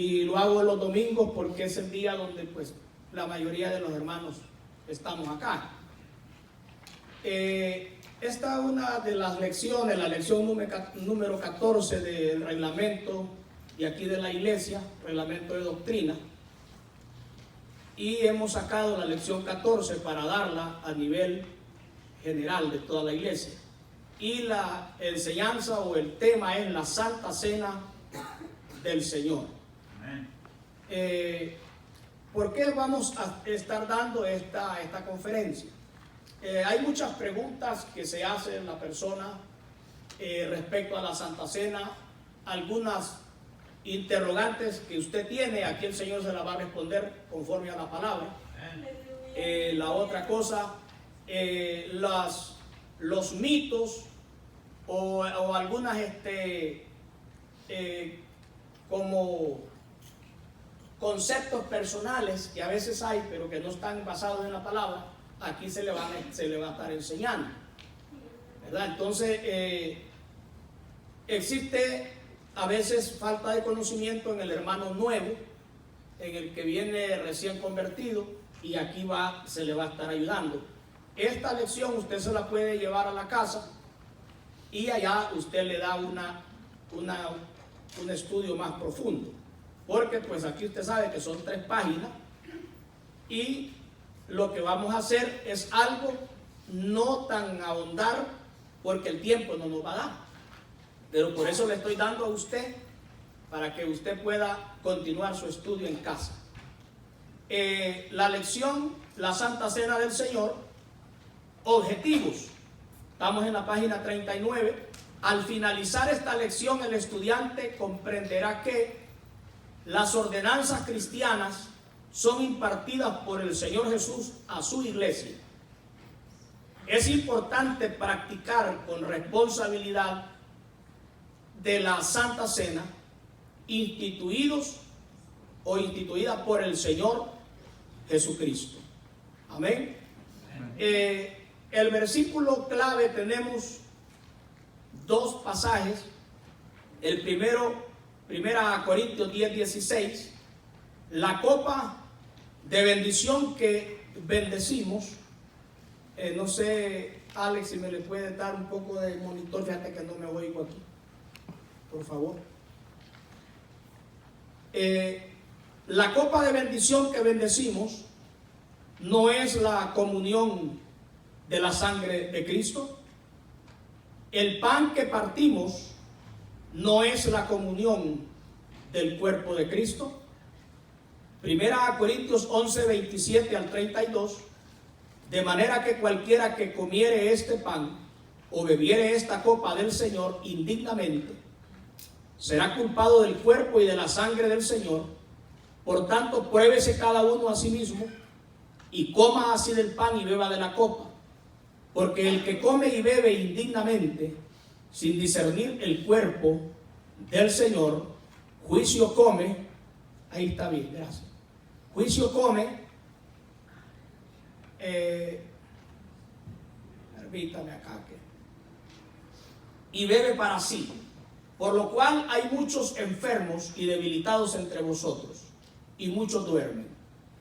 y lo hago los domingos porque es el día donde pues la mayoría de los hermanos estamos acá. Esta es una de las lecciones, la lección número 14 del reglamento de aquí de la iglesia, reglamento de doctrina, y hemos sacado la lección 14 para darla a nivel general de toda la iglesia. Y la enseñanza o el tema es la Santa Cena del Señor. ¿Por qué vamos a estar dando esta conferencia? Hay muchas preguntas que se hacen la persona respecto a la Santa Cena, algunas interrogantes que usted tiene, aquí el Señor se la va a responder conforme a la palabra. La otra cosa, los mitos o algunas como conceptos personales que a veces hay pero que no están basados en la palabra, aquí se le va a estar enseñando, ¿verdad? Entonces existe a veces falta de conocimiento en el hermano nuevo, en el que viene recién convertido, y aquí se le va a estar ayudando. Esta lección usted se la puede llevar a la casa y allá usted le da un estudio más profundo, porque pues aquí usted sabe que son 3 páginas y lo que vamos a hacer es algo no tan ahondar porque el tiempo no nos va a dar, pero por eso le estoy dando a usted para que usted pueda continuar su estudio en casa. La lección, la Santa Cena del Señor, objetivos. Estamos en la página 39. Al finalizar esta lección, el estudiante comprenderá que las ordenanzas cristianas son impartidas por el Señor Jesús a su iglesia. Es importante practicar con responsabilidad de la Santa Cena instituida por el Señor Jesucristo. Amén. El versículo clave, tenemos 2 pasajes. El primero, 1 Corintios 10:16, la copa de bendición que bendecimos. No sé, Alex, si me le puede dar un poco de monitor, fíjate que no me oigo aquí, por favor. La copa de bendición que bendecimos no es la comunión de la sangre de Cristo. El pan que partimos no es la comunión del cuerpo de Cristo. 1 Corintios 11:27 al 32, de manera que cualquiera que comiere este pan o bebiere esta copa del Señor indignamente, será culpado del cuerpo y de la sangre del Señor. Por tanto, pruébese cada uno a sí mismo y coma así del pan y beba de la copa. Porque el que come y bebe indignamente, sin discernir el cuerpo del Señor, juicio come. Ahí está bien, gracias. Juicio come, permítame acá, y bebe para sí. Por lo cual hay muchos enfermos y debilitados entre vosotros, y muchos duermen.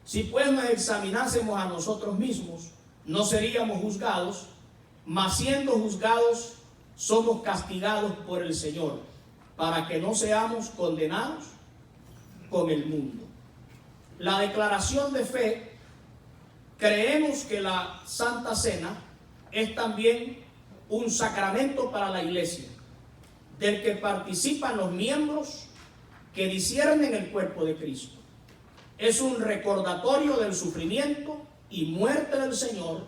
Si pues nos examinásemos a nosotros mismos, no seríamos juzgados, mas siendo juzgados, somos castigados por el Señor, para que no seamos condenados con el mundo. La declaración de fe: creemos que la Santa Cena es también un sacramento para la iglesia, del que participan los miembros que disciernen el cuerpo de Cristo. Es un recordatorio del sufrimiento y muerte del Señor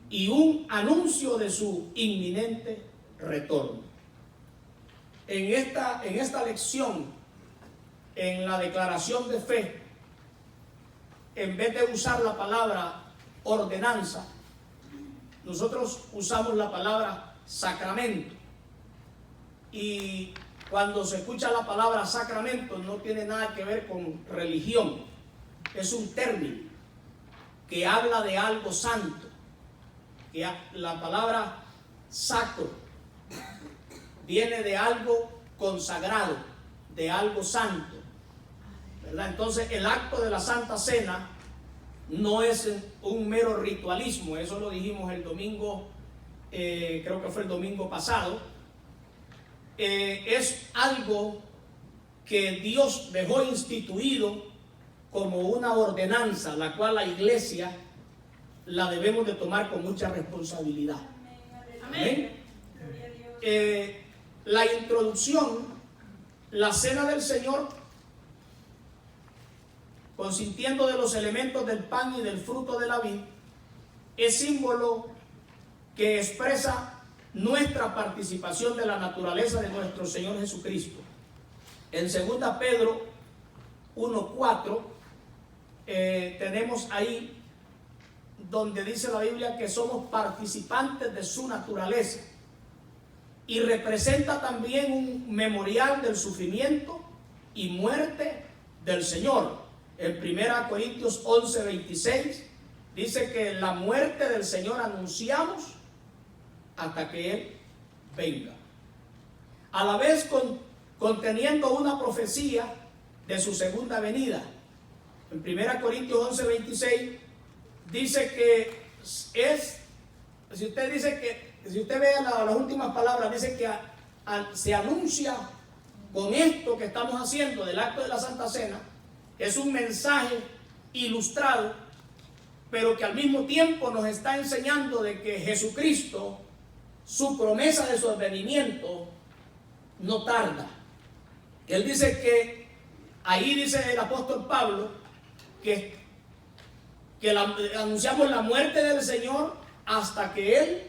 y un anuncio de su inminente retorno. En esta lección, en la declaración de fe, en vez de usar la palabra ordenanza, nosotros usamos la palabra sacramento. Y cuando se escucha la palabra sacramento, no tiene nada que ver con religión. Es un término que habla de algo santo. Que la palabra sacro viene de algo consagrado, de algo santo. ¿verdad? Entonces el acto de la Santa Cena no es un mero ritualismo, eso lo dijimos el domingo, creo que fue el domingo pasado. Es algo que Dios dejó instituido como una ordenanza, la cual la iglesia la debemos de tomar con mucha responsabilidad. Amén. La introducción, la cena del Señor, consintiendo de los elementos del pan y del fruto de la vid, es símbolo que expresa nuestra participación de la naturaleza de nuestro Señor Jesucristo. En 2 Pedro 1:4 tenemos ahí donde dice la Biblia que somos participantes de su naturaleza, y representa también un memorial del sufrimiento y muerte del Señor. En 1 Corintios 11:26 dice que la muerte del Señor anunciamos hasta que Él venga, a la vez conteniendo una profecía de su segunda venida. En 1 Corintios 11:26 dice que si usted ve las últimas palabras, dice que se anuncia con esto que estamos haciendo del acto de la Santa Cena, es un mensaje ilustrado, pero que al mismo tiempo nos está enseñando de que Jesucristo, su promesa de su advenimiento, no tarda. Él dice que, ahí dice el apóstol Pablo, que anunciamos la muerte del Señor hasta que Él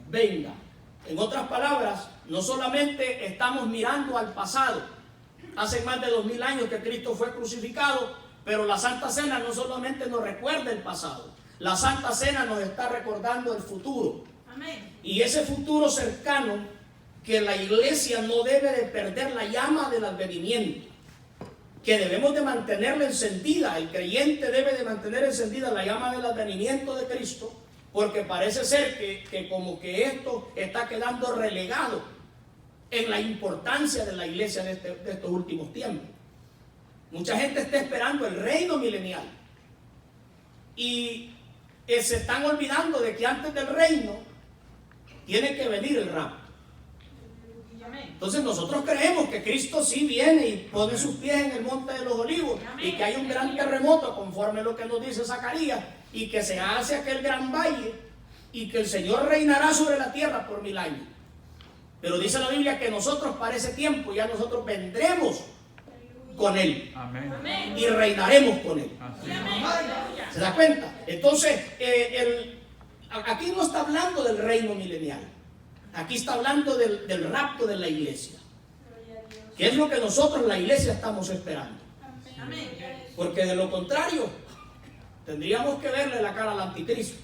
venga. En otras palabras, no solamente estamos mirando al pasado, hace más de 2000 años que Cristo fue crucificado, pero la Santa Cena no solamente nos recuerda el pasado, la Santa Cena nos está recordando el futuro. Amén. Y ese futuro cercano, que la iglesia no debe de perder la llama del advenimiento, que debemos de mantenerla encendida. El creyente debe de mantener encendida la llama del advenimiento de Cristo, porque parece ser que como que esto está quedando relegado en la importancia de la iglesia de estos últimos tiempos. Mucha gente está esperando el reino milenial y se están olvidando de que antes del reino tiene que venir el rapto. Entonces nosotros creemos que Cristo sí viene y pone sus pies en el monte de los olivos, y que hay un gran terremoto conforme a lo que nos dice Zacarías, y que se hace aquel gran valle, y que el Señor reinará sobre la tierra por 1000 años. Pero dice la Biblia que nosotros para ese tiempo ya nosotros vendremos con Él. Amén. Y reinaremos con Él. Amén. ¿Se da cuenta? Entonces aquí no está hablando del reino milenial. Aquí está hablando del rapto de la iglesia, que es lo que nosotros, la iglesia, estamos esperando. Porque de lo contrario, tendríamos que verle la cara al anticristo.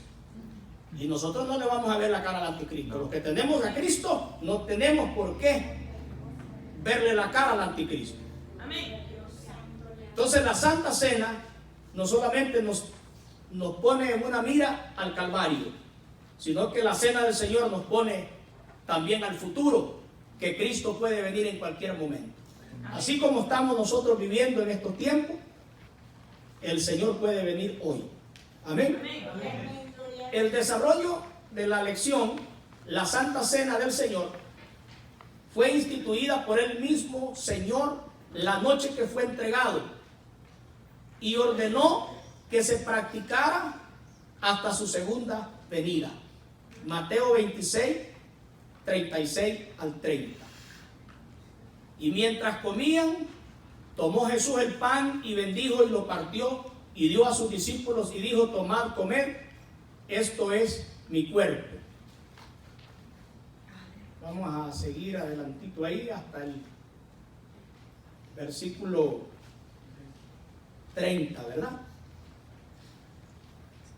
Y nosotros no le vamos a ver la cara al anticristo. Los que tenemos a Cristo, no tenemos por qué verle la cara al anticristo. Entonces la Santa Cena no solamente nos pone en una mira al Calvario, sino que la Cena del Señor nos pone también al futuro, que Cristo puede venir en cualquier momento. Así como estamos nosotros viviendo en estos tiempos, el Señor puede venir hoy. Amén. El desarrollo de la lección, la Santa Cena del Señor, fue instituida por el mismo Señor la noche que fue entregado, y ordenó que se practicara hasta su segunda venida. Mateo 26, 36 al 30. Y mientras comían, tomó Jesús el pan y bendijo y lo partió y dio a sus discípulos y dijo: tomad, comed, esto es mi cuerpo. Vamos a seguir adelantito ahí hasta el versículo 30, ¿verdad?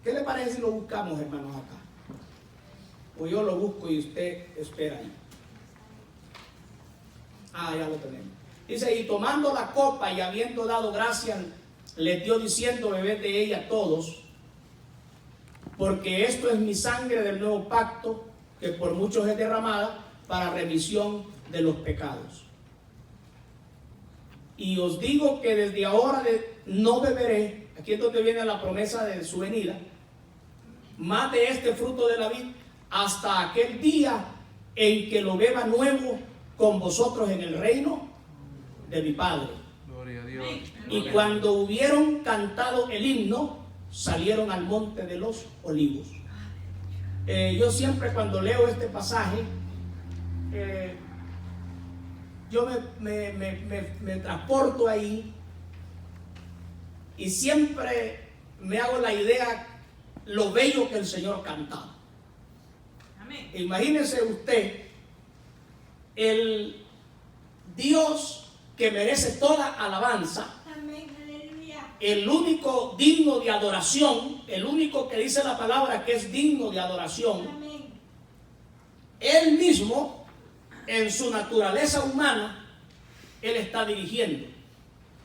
¿Qué le parece si lo buscamos, hermanos, acá? O yo lo busco y usted espera ahí. Ya lo tenemos. Dice: y tomando la copa y habiendo dado gracias, les dio diciendo: bebed de ella todos, porque esto es mi sangre del nuevo pacto, que por muchos es derramada para remisión de los pecados. y os digo que desde ahora no beberé, aquí es donde viene la promesa de su venida, más de este fruto de la vid, hasta aquel día en que lo beba nuevo con vosotros en el reino de mi Padre. Gloria a Dios. Y cuando hubieron cantado el himno, salieron al monte de los olivos. Yo siempre cuando leo este pasaje, yo me transporto ahí y siempre me hago la idea lo bello que el Señor cantaba. Amén. Imagínese usted el Dios que merece toda alabanza. Amén. El único digno de adoración, el único que dice la palabra que es digno de adoración. Amén. Él mismo, en su naturaleza humana, Él está dirigiendo.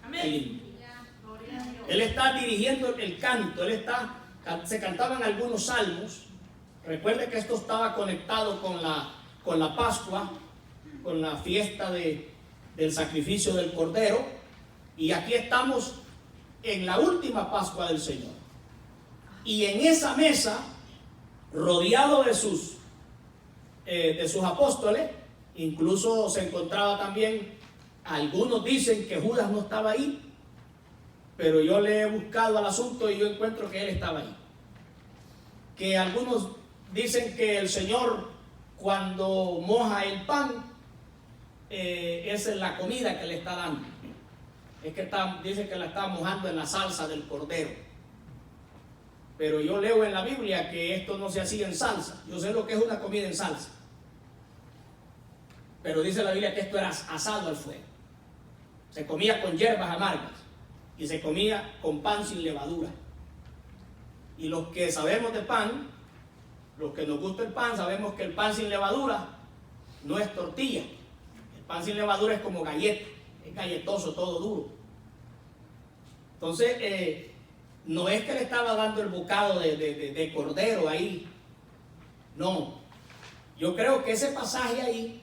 Amén. El himno. Él está dirigiendo el canto. Se cantaban algunos salmos. Recuerde que esto estaba conectado con la Pascua, con la fiesta del sacrificio del Cordero. Y aquí estamos en la última Pascua del Señor. Y en esa mesa, rodeado de sus apóstoles, incluso se encontraba también, algunos dicen que Judas no estaba ahí, pero yo le he buscado al asunto y yo encuentro que él estaba ahí. Que algunos dicen que el Señor, cuando moja el pan, esa es la comida que le está dando. Es que dice que la está mojando en la salsa del cordero. Pero yo leo en la Biblia que esto no se hacía en salsa. Yo sé lo que es una comida en salsa. Pero dice la Biblia que esto era asado al fuego. Se comía con hierbas amargas y se comía con pan sin levadura. Y los que sabemos de pan, los que nos gusta el pan, sabemos que el pan sin levadura no es tortilla. El pan sin levadura es como galleta, es galletoso, todo duro. Entonces, no es que le estaba dando el bocado de cordero ahí. No. Yo creo que ese pasaje ahí,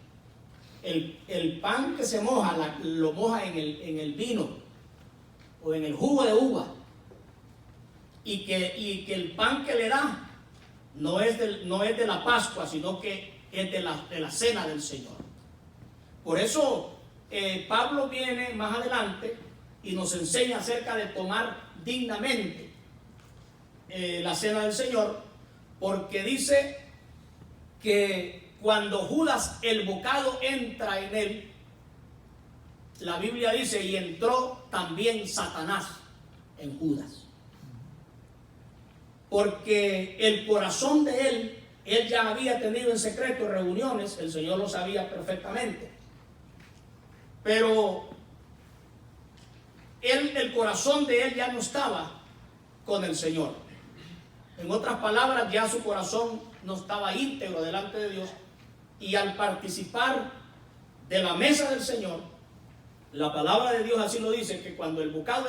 el pan que se moja, lo moja en el vino o en el jugo de uva. Y que el pan que le da no es de la Pascua, sino que es de la cena del Señor. Por eso Pablo viene más adelante y nos enseña acerca de tomar dignamente la cena del Señor, porque dice que cuando Judas el bocado entra en él, la Biblia dice, y entró también Satanás en Judas. Porque el corazón de él ya había tenido en secreto reuniones, el Señor lo sabía perfectamente. Pero el corazón de él ya no estaba con el Señor. En otras palabras, ya su corazón no estaba íntegro delante de Dios. Y al participar de la mesa del Señor, la palabra de Dios así lo dice, que cuando el bocado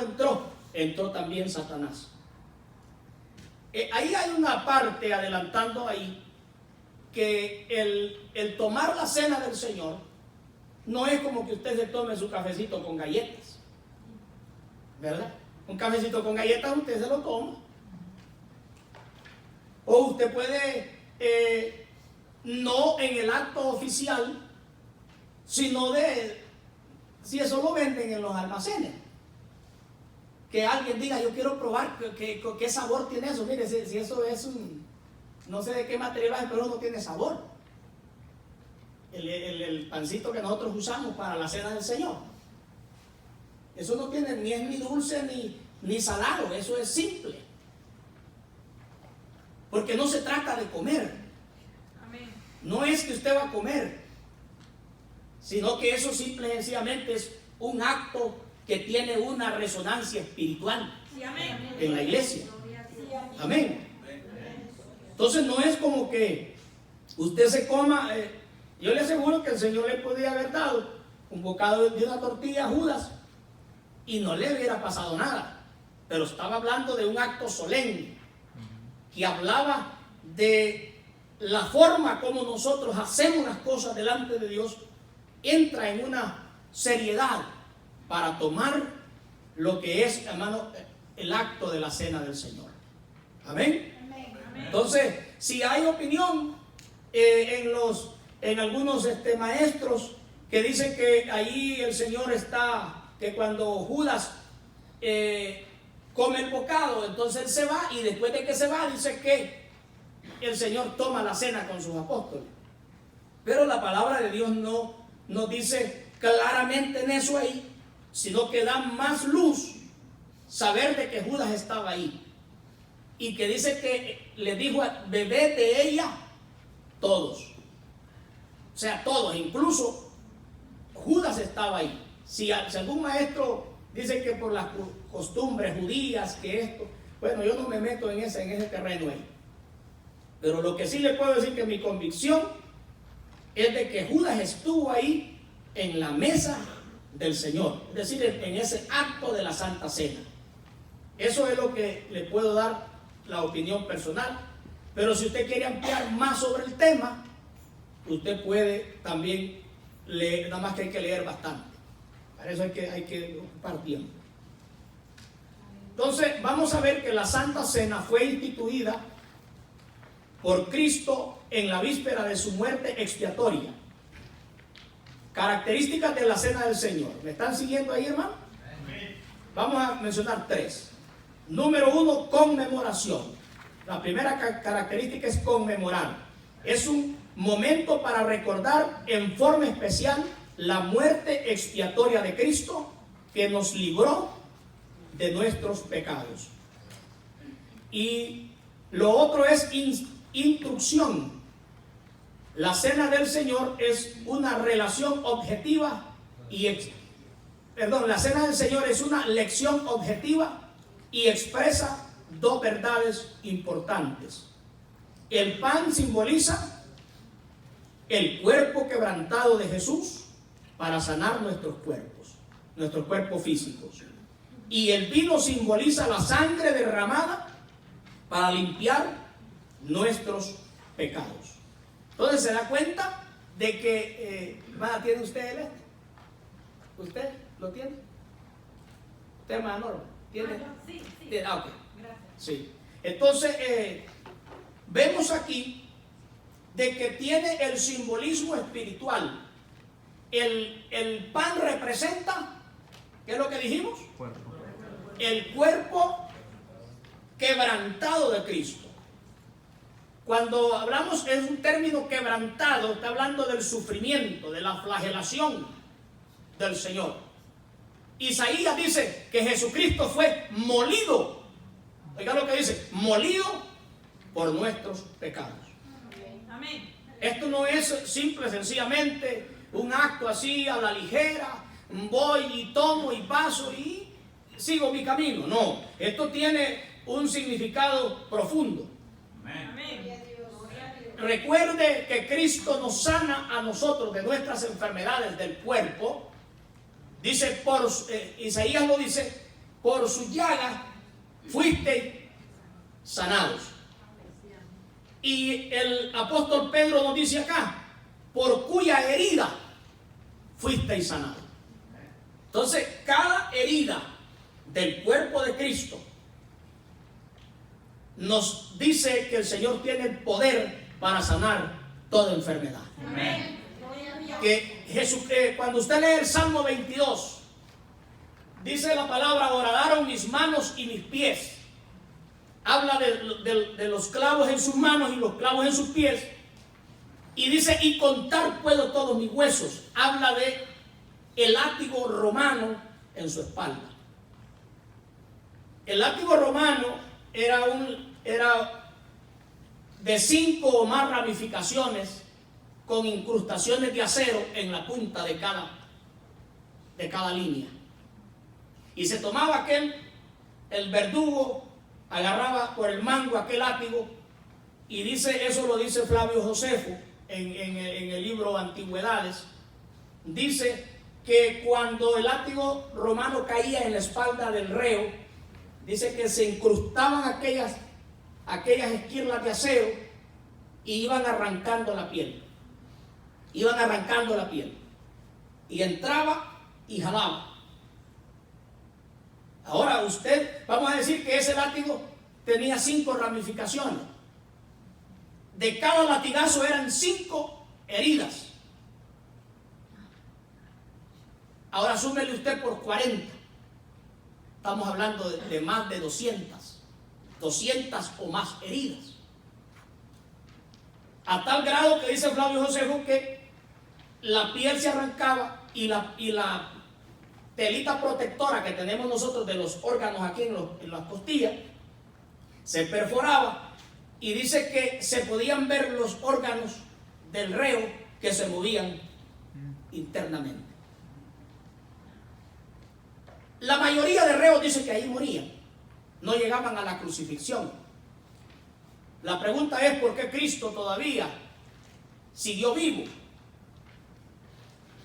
entró también Satanás. Ahí hay una parte, adelantando ahí, que el tomar la cena del Señor no es como que usted se tome su cafecito con galletas, ¿verdad? Un cafecito con galletas usted se lo toma. O usted puede, no en el acto oficial, sino si eso lo venden en los almacenes. Que alguien diga, yo quiero probar qué sabor tiene eso. Mire, si eso es no sé de qué material es, pero no tiene sabor. El pancito que nosotros usamos para la cena del Señor. Eso no tiene, ni es ni dulce ni salado, eso es simple. Porque no se trata de comer. Amén. No es que usted va a comer, sino que eso simple y sencillamente es un acto que tiene una resonancia espiritual, sí, en la iglesia. Amén. Entonces no es como que usted se coma, yo le aseguro que el Señor le podía haber dado un bocado de una tortilla a Judas y no le hubiera pasado nada, pero estaba hablando de un acto solemne que hablaba de la forma como nosotros hacemos las cosas delante de Dios. Entra en una seriedad para tomar lo que es, hermano, el acto de la cena del Señor. Amén. Entonces, si hay opinión en algunos maestros que dicen que ahí el Señor está, que cuando Judas come el bocado, entonces él se va, y después de que se va dice que el Señor toma la cena con sus apóstoles. Pero la palabra de Dios no nos dice claramente en eso ahí, sino que da más luz saber de que Judas estaba ahí, y que dice que le dijo: bebed de ella todos. O sea, todos, incluso Judas estaba ahí. Si algún maestro dice que por las costumbres judías, que esto, bueno, yo no me meto en ese terreno ahí. Pero lo que sí le puedo decir, que mi convicción es de que Judas estuvo ahí en la mesa del Señor, es decir, en ese acto de la Santa Cena. Eso es lo que le puedo dar la opinión personal. Pero si usted quiere ampliar más sobre el tema, usted puede también leer, nada más que hay que leer bastante. Para eso hay que ocupar tiempo. Entonces, vamos a ver que la Santa Cena fue instituida por Cristo en la víspera de su muerte expiatoria. Características de la Cena del Señor. ¿Me están siguiendo ahí, hermano? Vamos a mencionar 3. Número 1, conmemoración. La primera característica es conmemorar. Es un momento para recordar en forma especial la muerte expiatoria de Cristo, que nos libró de nuestros pecados. Y lo otro es instrucción. La cena del Señor es una relación objetiva la cena del Señor es una lección objetiva y expresa 2 verdades importantes. El pan simboliza el cuerpo quebrantado de Jesús para sanar nuestros cuerpos físicos. Y el vino simboliza la sangre derramada para limpiar nuestros pecados. Entonces se da cuenta de que, ¿tiene usted el ¿Usted lo tiene? ¿Usted, hermana Norma? ¿Tiene? Sí. Okay. Gracias. Sí. Entonces, vemos aquí de que tiene el simbolismo espiritual. El pan representa, ¿qué es lo que dijimos? El cuerpo quebrantado de Cristo. Cuando hablamos, es un término quebrantado, está hablando del sufrimiento, de la flagelación del Señor. Isaías dice que Jesucristo fue molido. Oiga lo que dice: molido por nuestros pecados. Amén. Esto no es simple, sencillamente un acto así a la ligera, voy y tomo y paso y sigo mi camino. No, esto tiene un significado profundo. Amén. Recuerde que Cristo nos sana a nosotros de nuestras enfermedades del cuerpo. Dice, Isaías lo dice: por su llaga fuisteis sanados. Y el apóstol Pedro nos dice acá: por cuya herida fuisteis sanados. Entonces, cada herida del cuerpo de Cristo nos dice que el Señor tiene el poder para sanar toda enfermedad. Amén. Que cuando usted lee el Salmo 22, dice la palabra: horadaron mis manos y mis pies. Habla de los clavos en sus manos y los clavos en sus pies. Y dice: y contar puedo todos mis huesos. Habla de el látigo romano en su espalda. El látigo romano era de 5 o más ramificaciones, con incrustaciones de acero en la punta de cada línea. Y se tomaba el verdugo agarraba por el mango aquel látigo, y eso lo dice Flavio Josefo en el libro Antigüedades. Dice que cuando el látigo romano caía en la espalda del reo, dice que se incrustaban aquellas esquirlas de acero y iban arrancando la piel. Y entraba y jalaba. usted, vamos a decir que ese látigo tenía 5 ramificaciones. De cada latigazo eran 5 heridas. Ahora súmele usted por 40. Estamos hablando de más de 200 o más heridas. A tal grado que dice Flavio Josefo que la piel se arrancaba y la telita protectora que tenemos nosotros de los órganos aquí en las costillas se perforaba, y dice que se podían ver los órganos del reo que se movían internamente. La mayoría de reos dice que ahí morían, no llegaban a la crucifixión. La pregunta es: ¿por qué Cristo todavía siguió vivo?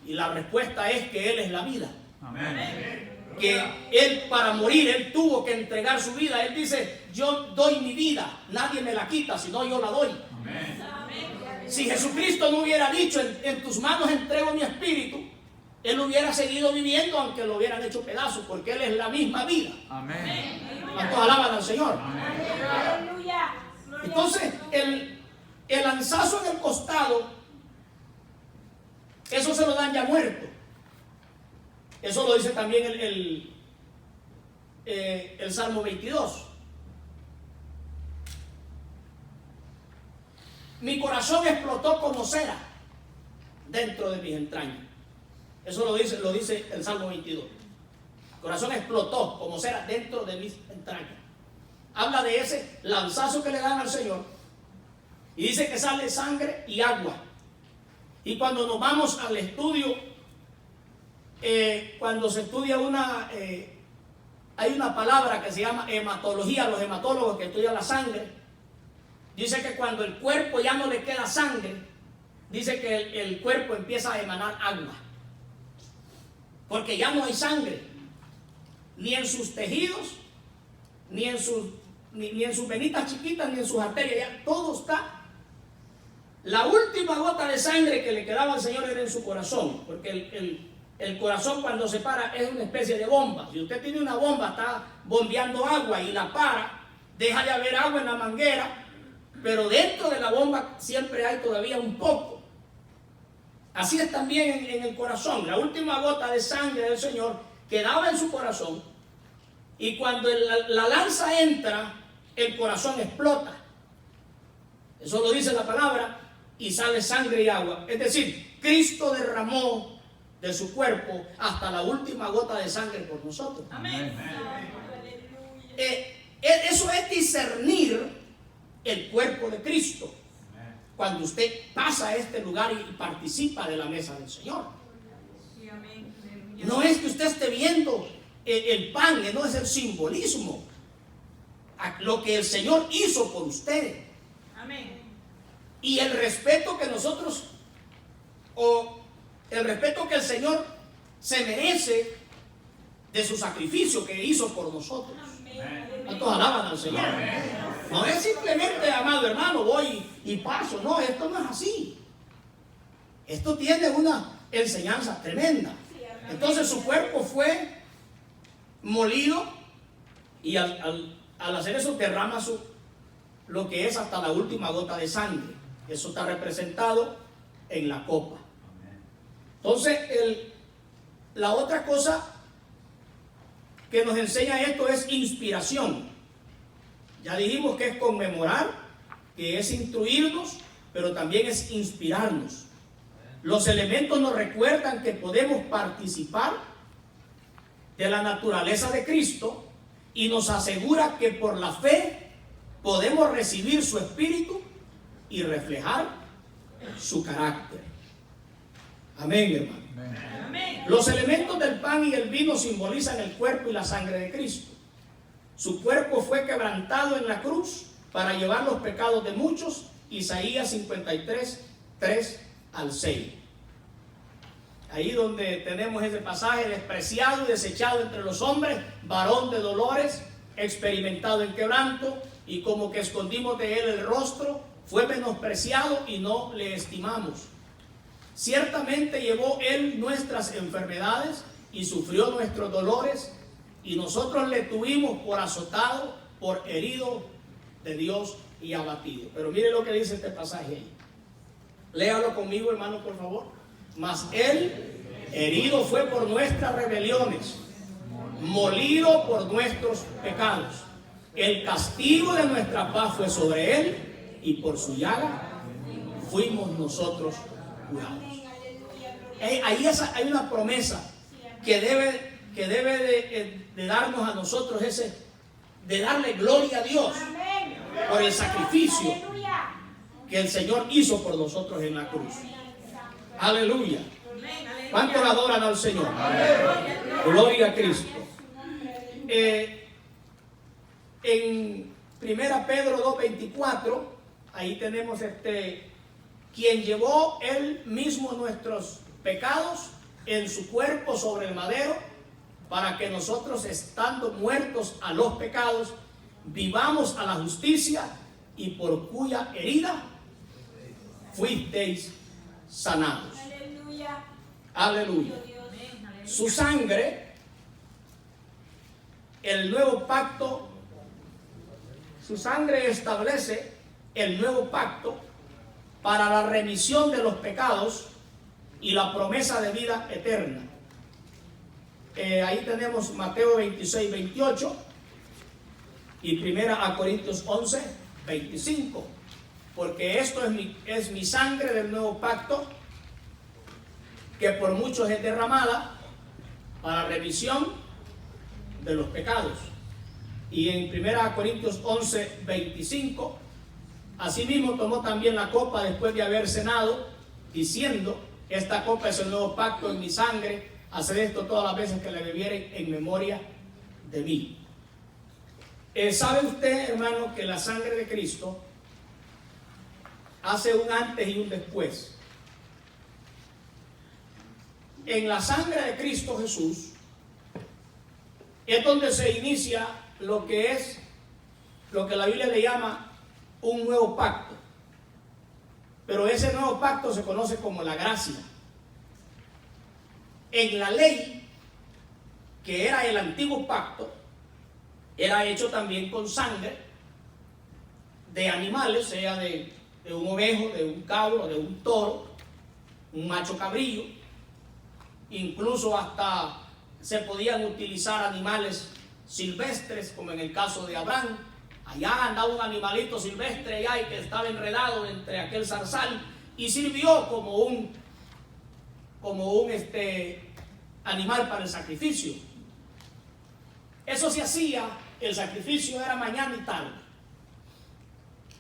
Y la respuesta es que Él es la vida. Amén. Que Él, para morir, Él tuvo que entregar su vida. Él dice: yo doy mi vida, nadie me la quita, sino yo la doy. Amén. Si Jesucristo no hubiera dicho: en tus manos entrego mi espíritu, Él hubiera seguido viviendo aunque lo hubieran hecho pedazos, porque Él es la misma vida. Amén. ¿Cuántos alaban al Señor? Aleluya. Entonces, el lanzazo en el costado, eso se lo dan ya muerto. Eso lo dice también el Salmo 22. Mi corazón explotó como cera dentro de mis entrañas. Eso lo dice el Salmo 22. Mi corazón explotó como cera dentro de mis entrañas. Habla de ese lanzazo que le dan al Señor. Y dice que sale sangre y agua. Y cuando nos vamos al estudio, cuando se estudia hay una palabra que se llama hematología. Los hematólogos que estudian la sangre, dice que cuando el cuerpo ya no le queda sangre, dice que el cuerpo empieza a emanar agua. Porque ya no hay sangre, ni en sus tejidos, ni en sus venitas chiquitas, ni en sus arterias. Ya todo está. La última gota de sangre que le quedaba al Señor era en su corazón, porque el corazón, cuando se para, es una especie de bomba. Si usted tiene una bomba, está bombeando agua y la para, deja de haber agua en la manguera, pero dentro de la bomba siempre hay todavía un poco. Así es también en el corazón. La última gota de sangre del Señor quedaba en su corazón, y cuando la lanza entra, el corazón explota. Eso lo dice la palabra, y sale sangre y agua. Es decir, Cristo derramó de su cuerpo hasta la última gota de sangre por nosotros. Amén. Eso es discernir el cuerpo de Cristo. Cuando usted pasa a este lugar y participa de la mesa del Señor. No es que usted esté viendo el pan, no es el simbolismo. Lo que el Señor hizo por usted. Amén. Y el respeto que nosotros, o el respeto que el Señor se merece de su sacrificio que hizo por nosotros. ¿Cuántos alaban al Señor? No es simplemente, amado hermano, voy y paso. No, esto no es así. Esto tiene una enseñanza tremenda. Entonces su cuerpo fue molido, y al hacer eso derrama lo que es hasta la última gota de sangre. Eso está representado en la copa. Entonces, la otra cosa que nos enseña esto es inspiración. Ya dijimos que es conmemorar, que es instruirnos, pero también es inspirarnos. Los elementos nos recuerdan que podemos participar de la naturaleza de Cristo, y nos asegura que por la fe podemos recibir su espíritu y reflejar su carácter. Amén, hermano. Amén. Los elementos del pan y el vino simbolizan el cuerpo y la sangre de Cristo. Su cuerpo fue quebrantado en la cruz para llevar los pecados de muchos. Isaías 53, 3 al 6. Ahí donde tenemos ese pasaje: despreciado y desechado entre los hombres, varón de dolores, experimentado en quebranto, y como que escondimos de él el rostro, fue menospreciado y no le estimamos. Ciertamente llevó él nuestras enfermedades y sufrió nuestros dolores, y nosotros le tuvimos por azotado, por herido de Dios y abatido. Pero mire lo que dice este pasaje ahí. Léalo conmigo, hermano, por favor. Mas él herido fue por nuestras rebeliones, molido por nuestros pecados. El castigo de nuestra paz fue sobre él, y por su llaga fuimos nosotros curados. Ahí hay una promesa que debe de darnos a nosotros de darle gloria a Dios por el sacrificio que el Señor hizo por nosotros en la cruz. Aleluya. ¿Cuánto le adoran al Señor? Gloria a Cristo. En 1 Pedro 2:24, ahí tenemos quien llevó él mismo nuestros pecados en su cuerpo sobre el madero, para que nosotros, estando muertos a los pecados, vivamos a la justicia, y por cuya herida fuisteis sanados. Aleluya. Aleluya. Su sangre, el nuevo pacto, su sangre establece el nuevo pacto para la remisión de los pecados y la promesa de vida eterna. Ahí tenemos Mateo 26:28 y 1 Corintios 11:25. Porque esto es mi sangre del nuevo pacto, que por muchos es derramada para remisión de los pecados. Y en 1 Corintios 11:25, asimismo tomó también la copa después de haber cenado, diciendo: esta copa es el nuevo pacto en mi sangre, haced esto todas las veces que la bebieren en memoria de mí. ¿Sabe usted, hermano, que la sangre de Cristo hace un antes y un después? En la sangre de Cristo Jesús es donde se inicia lo que la Biblia le llama un nuevo pacto. Pero ese nuevo pacto se conoce como la gracia. En la ley, que era el antiguo pacto, era hecho también con sangre de animales, sea de un ovejo, de un cabro, de un toro, un macho cabrillo. Incluso hasta se podían utilizar animales silvestres, como en el caso de Abraham. Allá andaba un animalito silvestre allá y que estaba enredado entre aquel zarzal, y sirvió como un animal para el sacrificio. Eso se hacía, el sacrificio era mañana y tarde.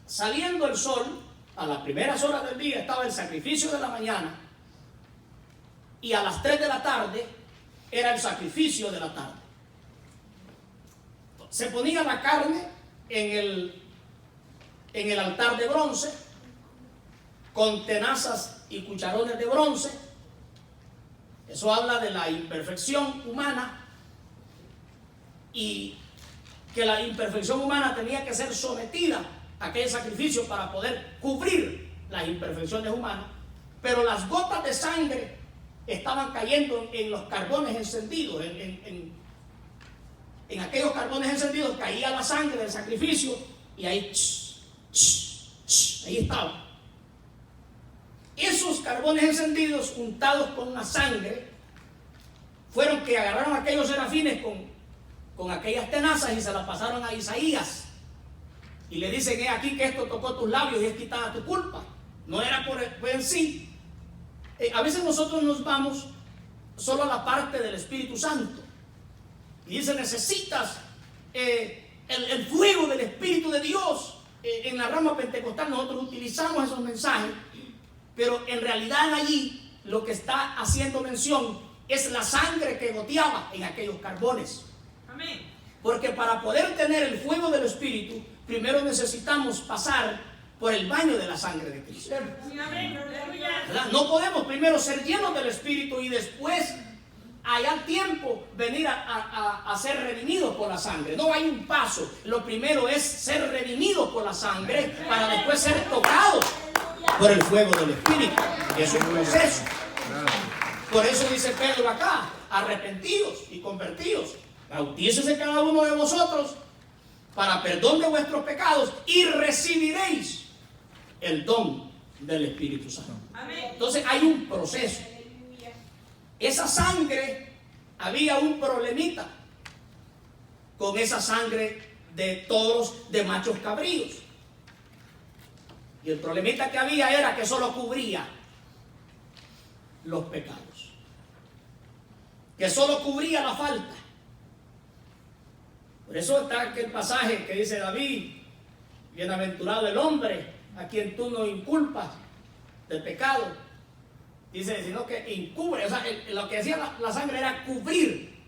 Saliendo el sol, a las primeras horas del día estaba el sacrificio de la mañana, y a las 3 de la tarde era el sacrificio de la tarde. Se ponía la carne en el altar de bronce, con tenazas y cucharones de bronce. Eso habla de la imperfección humana, y que la imperfección humana tenía que ser sometida a aquel sacrificio para poder cubrir las imperfecciones humanas. Pero las gotas de sangre estaban cayendo en los carbones encendidos. En aquellos carbones encendidos caía la sangre del sacrificio, y ahí ahí estaba. Esos carbones encendidos untados con la sangre fueron que agarraron a aquellos serafines con aquellas tenazas y se las pasaron a Isaías, y le dicen: he aquí que esto tocó tus labios y es quitada tu culpa. No era por en sí. A veces nosotros nos vamos solo a la parte del Espíritu Santo, y dice: necesitas el fuego del Espíritu de Dios. En la rama pentecostal nosotros utilizamos esos mensajes, pero en realidad allí lo que está haciendo mención es la sangre que goteaba en aquellos carbones. Amén. Porque para poder tener el fuego del Espíritu, primero necesitamos pasar por el baño de la sangre de Cristo. Amén. ¿Verdad? No podemos primero ser llenos del Espíritu y después, allá al tiempo, venir a ser redimidos por la sangre. No hay un paso. Lo primero es ser redimidos por la sangre, para después ser tocados por el fuego del Espíritu. Es un proceso. Por eso dice Pedro acá: arrepentidos y convertidos. bautícese cada uno de vosotros para perdón de vuestros pecados y recibiréis el don del Espíritu Santo. Amén. Entonces hay un proceso. Esa sangre, había un problemita con esa sangre de toros de machos cabríos. Y el problemita que había era que solo cubría los pecados, que solo cubría la falta. Por eso está aquel pasaje que dice David: bienaventurado el hombre a quien tú no inculpas del pecado. Dice, sino que encubre, o sea, lo que decía la sangre era cubrir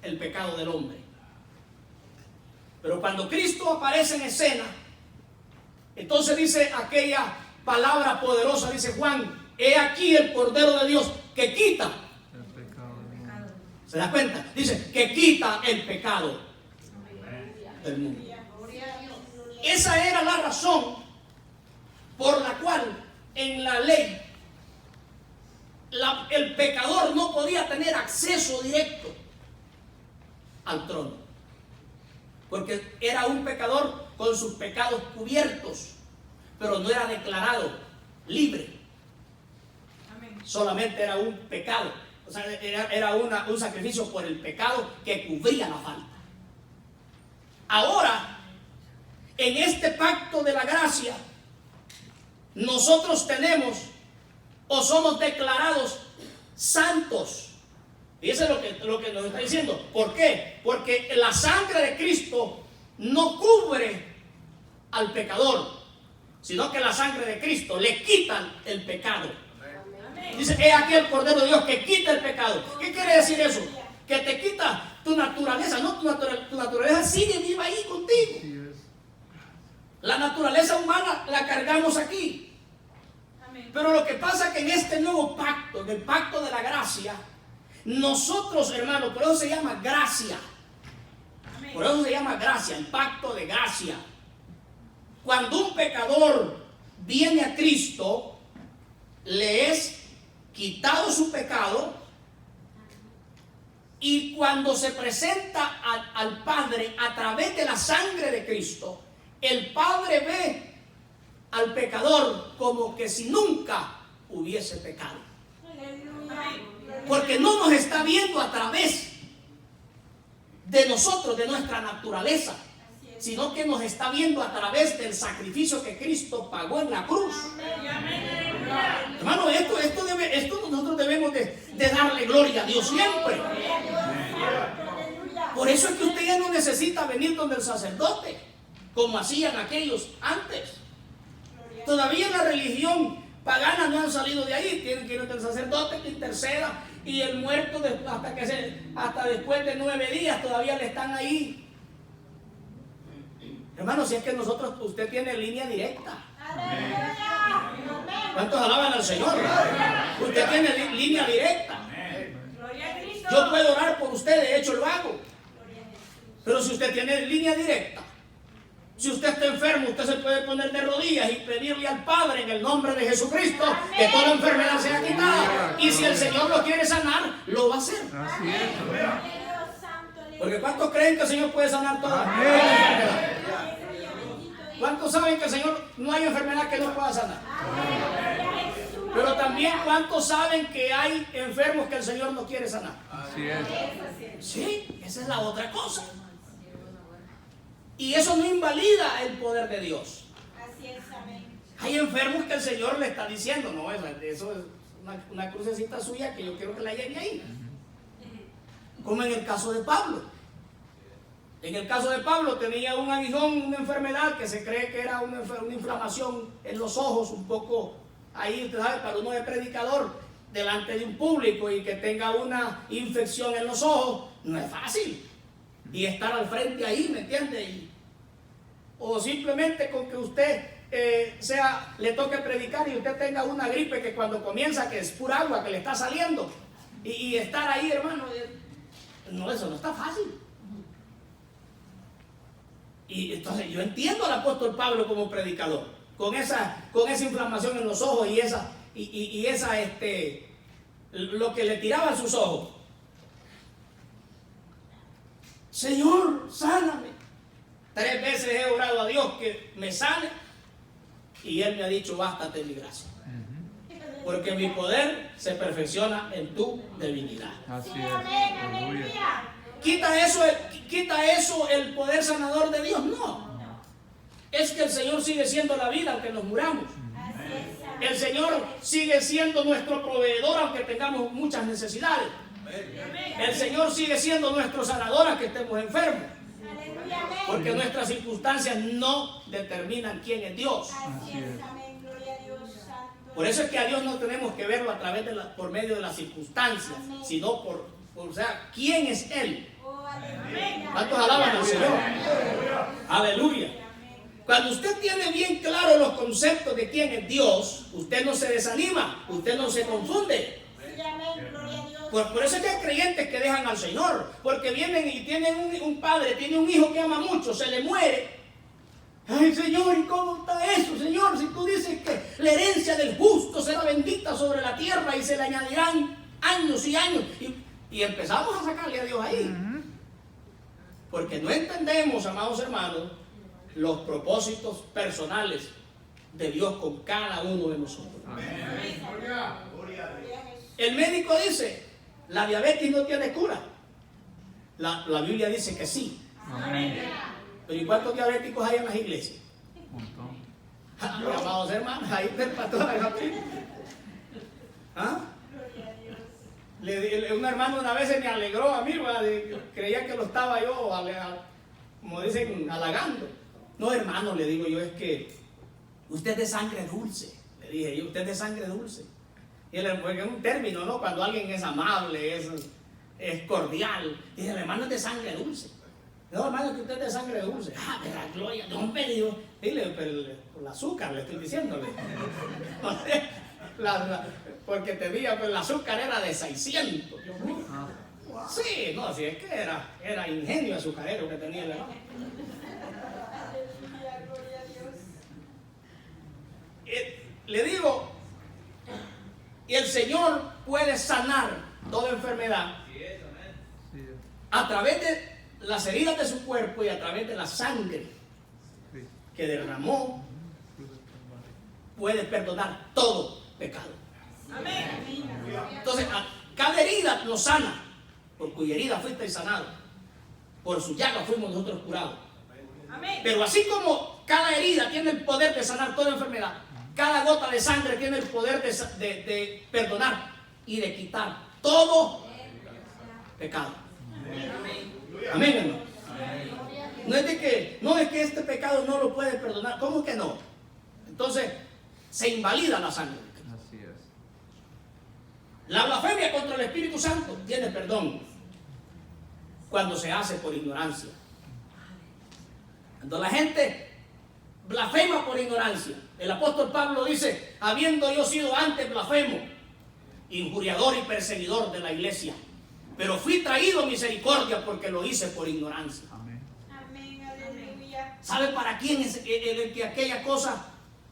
el pecado del hombre. Pero cuando Cristo aparece en escena, entonces dice aquella palabra poderosa, dice Juan: he aquí el Cordero de Dios que quita El pecado. ¿se da cuenta? Dice que quita el pecado del mundo. Esa era la razón por la cual en la ley el pecador no podía tener acceso directo al trono, porque era un pecador con sus pecados cubiertos, pero no era declarado libre. Amén. Solamente era un pecado, o sea, era un sacrificio por el pecado que cubría la falta. Ahora, en este pacto de la gracia, nosotros tenemos o somos declarados santos. Y eso es lo que nos está diciendo. ¿Por qué? Porque la sangre de Cristo no cubre al pecador, sino que la sangre de Cristo le quita el pecado. Amén. Dice, he aquí el Cordero de Dios que quita el pecado. ¿Qué quiere decir eso? Que te quita tu naturaleza, no tu naturaleza sigue viva ahí contigo. Así es. La naturaleza humana la cargamos aquí. Amén. Pero lo que pasa es que en este nuevo pacto, en el pacto de la gracia, nosotros, hermanos, por eso se llama gracia. Amén. Por eso se llama gracia, el pacto de gracia. Cuando un pecador viene a Cristo, le es quitado su pecado, y cuando se presenta al Padre a través de la sangre de Cristo, el Padre ve al pecador como que si nunca hubiese pecado. Porque no nos está viendo a través de nosotros, de nuestra naturaleza, sino que nos está viendo a través del sacrificio que Cristo pagó en la cruz. Hermano, esto nosotros debemos de darle gloria a Dios siempre. Por eso es que usted ya no necesita venir donde el sacerdote, como hacían aquellos antes. Todavía la religión pagana no han salido de ahí. Tienen que ir donde el sacerdote que interceda, y el muerto hasta después de 9 días todavía le están ahí. Hermano, si es que usted tiene línea directa. ¿Cuántos alaban al Señor? Usted tiene línea directa. Gloria a Cristo. Yo puedo orar por usted, de hecho lo hago. Pero si usted tiene línea directa, si usted está enfermo, usted se puede poner de rodillas y pedirle al Padre en el nombre de Jesucristo que toda enfermedad sea quitada. Y si el Señor lo quiere sanar, lo va a hacer. Así es. Porque ¿cuántos creen que el Señor puede sanar toda Amén. enfermedad? ¿Cuántos saben que el Señor no hay enfermedad que no pueda sanar? Pero también ¿cuántos saben que hay enfermos que el Señor no quiere sanar? Así es. Sí, esa es la otra cosa. Y eso no invalida el poder de Dios. Hay enfermos que el Señor le está diciendo, no, eso es una crucecita suya que yo quiero que la lleve ahí. Como en el caso de Pablo. En el caso de Pablo tenía un aguijón, una enfermedad que se cree que era una inflamación en los ojos, un poco ahí, usted sabe, para uno de predicador, delante de un público y que tenga una infección en los ojos, no es fácil. Y estar al frente ahí, ¿me entiende? O simplemente con que usted le toque predicar y usted tenga una gripe que cuando comienza, que es pura agua que le está saliendo, y estar ahí, hermano, no, eso no está fácil. Y entonces yo entiendo al apóstol Pablo como predicador, con esa inflamación en los ojos y lo que le tiraba en sus ojos. Señor, sáname. 3 veces he orado a Dios que me sane y Él me ha dicho, bástate mi gracia. Porque mi poder se perfecciona en tu debilidad. Así Sí, es. amén, Aleluya. aleluya. ¿Quita eso el poder sanador de Dios? No. Es que el Señor sigue siendo la vida aunque nos muramos. Así es, amén. El Señor sigue siendo nuestro proveedor aunque tengamos muchas necesidades. Amén. El Señor sigue siendo nuestro sanador aunque estemos enfermos. Aleluya, amén. Porque nuestras circunstancias no determinan quién es Dios. Así Así es, es. amén. Gloria a Dios santo. Por eso es que a Dios no tenemos que verlo a través por medio de las circunstancias, sino o sea, ¿quién es Él? Oh, aleluya. ¿Cuántos alaban al Señor? Aleluya. Cuando usted tiene bien claro los conceptos de quién es Dios, usted no se desanima, usted no se confunde. Sí, amén. Gloria a Dios. Por eso es que hay creyentes que dejan al Señor, porque vienen y tienen un padre, tiene un hijo que ama mucho, se le muere. Ay, Señor, ¿y cómo está eso, Señor? Si tú dices que la herencia del justo será bendita sobre la tierra y se le añadirán años y años. Y empezamos a sacarle a Dios ahí. Porque no entendemos, amados hermanos, los propósitos personales de Dios con cada uno de nosotros. Amén. Gloria a Jesús. El médico dice, la diabetes no tiene cura. La Biblia dice que sí. Amén. Pero ¿y cuántos diabéticos hay en las iglesias? Un montón. Amados hermanos, ahí está el pastor Agapito. ¿Ah? Un hermano una vez se me alegró a mí, ¿verdad? Creía que lo estaba yo, como dicen, halagando. No, hermano, le digo yo, es que usted es de sangre dulce. Le dije yo, usted es de sangre dulce. Y porque es un término, ¿no? Cuando alguien es amable, es cordial. Dije, el hermano es de sangre dulce. No, hermano, que usted es de sangre dulce. Ah, pero la gloria, no me dijo. Dile, pero el azúcar, le estoy diciéndole. Porque tenía, pues el azúcar era de 600. Sí, no, si es que era ingenio azucarero que tenía el hermano. Aleluya, gloria a Dios. Le digo, y el Señor puede sanar toda enfermedad Sí, es. a través de las heridas de su cuerpo y a través de la sangre Sí. que derramó, puede perdonar todo pecado. Amén. Entonces, cada herida nos sana, por cuya herida fuiste sanado, por su llaga fuimos nosotros curados. Amén. Pero así como cada herida tiene el poder de sanar toda enfermedad, cada gota de sangre tiene el poder de perdonar y de quitar todo pecado. Amén, hermano. No es que este pecado no lo puede perdonar. ¿Cómo que no? Entonces, se invalida la sangre. Así es. La blasfemia contra el Espíritu Santo tiene perdón cuando se hace por ignorancia. Cuando la gente blasfema por ignorancia, el apóstol Pablo dice, habiendo yo sido antes blasfemo, injuriador y perseguidor de la iglesia, pero fui traído a misericordia porque lo hice por ignorancia. Amén. Amén. Aleluya. ¿Sabe para quién es el que aquella cosa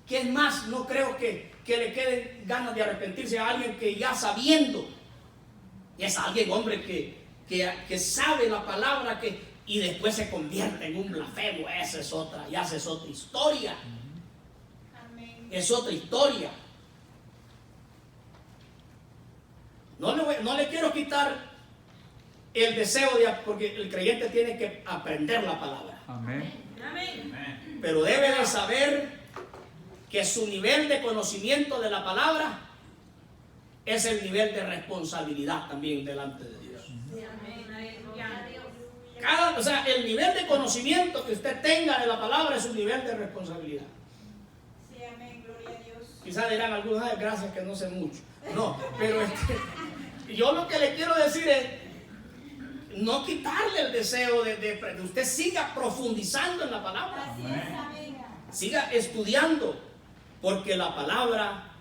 que es más? No creo que le queden ganas de arrepentirse a alguien que ya sabiendo, y es alguien, hombre, que sabe la palabra y después se convierte en un blasfemo. Esa es otra historia. Amén. Es otra historia. No le quiero quitar el deseo porque el creyente tiene que aprender la palabra. Amén. Amén. Pero debe de saber que su nivel de conocimiento de la palabra es el nivel de responsabilidad también delante de Dios. Amén. Aleluya. O sea, el nivel de conocimiento que usted tenga de la palabra es un nivel de responsabilidad. Sí, amén. Gloria a Dios. Quizás dirán algunos, "Ay, gracias que no sé mucho". No, pero yo lo que le quiero decir es no quitarle el deseo de usted siga profundizando en la palabra. Así es, amén. Siga estudiando, porque la palabra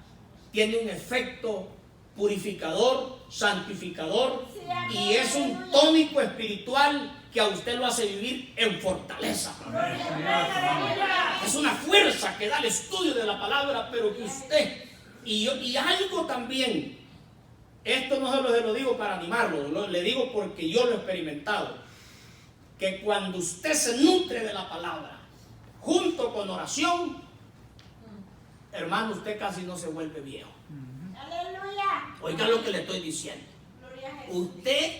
tiene un efecto purificador, santificador, Sí, amén. y es un tónico espiritual que a usted lo hace vivir en fortaleza. Aleluya. Es una fuerza que da el estudio de la palabra, pero que usted, y algo también, esto no se lo digo para animarlo, le digo porque yo lo he experimentado. que cuando usted se nutre de la palabra, junto con oración, hermano, usted casi no se vuelve viejo. Aleluya. Oiga lo que le estoy diciendo. Gloria a Jesús. Usted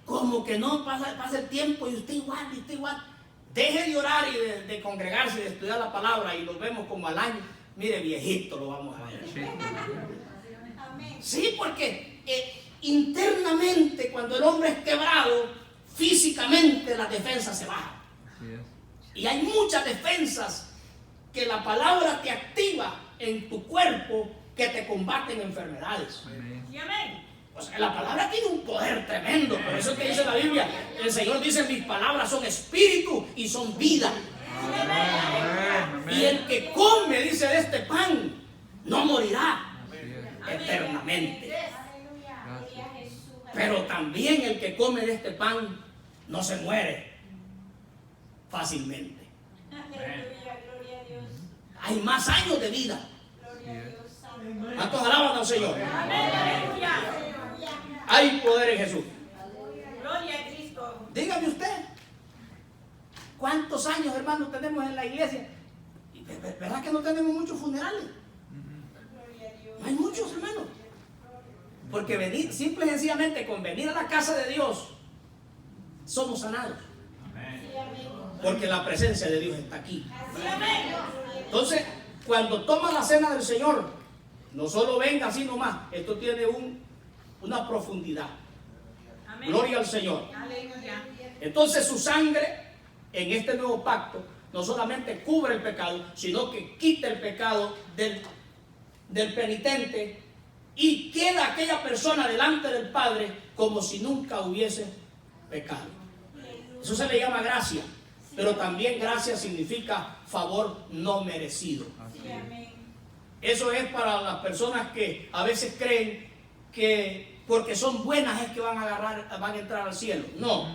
como que no pasa el tiempo y usted igual, y usted igual. Deje de orar y de congregarse y de estudiar la palabra y lo vemos como al año. Mire, viejito lo vamos a ver. Sí. Amén. Sí, porque internamente cuando el hombre es quebrado, físicamente las defensas se bajan. Así es. Y hay muchas defensas que la palabra te activa en tu cuerpo que te combaten enfermedades. Amén. Sí, amén. O sea, la palabra tiene un poder tremendo. Por eso es que dice la Biblia, el Señor dice, mis palabras son espíritu y son vida. Amén. Y el que come, dice, de este pan, no morirá Así es. eternamente. Aleluya. Gloria a Jesús. Pero también el que come de este pan no se muere fácilmente. Aleluya. Gloria a Dios. Hay más años de vida. Gloria a Dios. Santo. ¿Cuántos alaban al Señor? Amén. Aleluya. Hay poder en Jesús. Gloria a Cristo. Dígame usted, ¿cuántos años, hermanos, tenemos en la iglesia? Y ¿verdad que no tenemos muchos funerales? Gloria a Dios. No hay muchos, hermanos. Porque venir, simple y sencillamente, con venir a la casa de Dios, somos sanados. Sí, amén. Porque la presencia de Dios está aquí. Sí, amén. Entonces, cuando toma la cena del Señor, no solo venga así nomás, esto tiene una profundidad. Amén. Gloria al Señor. Aleluya. Entonces su sangre en este nuevo pacto no solamente cubre el pecado, sino que quita el pecado del penitente y queda aquella persona delante del Padre como si nunca hubiese pecado. Eso se le llama gracia, pero también gracia significa favor no merecido. Sí, amén. Eso es para las personas que a veces creen que porque son buenas es que van a entrar al cielo. No,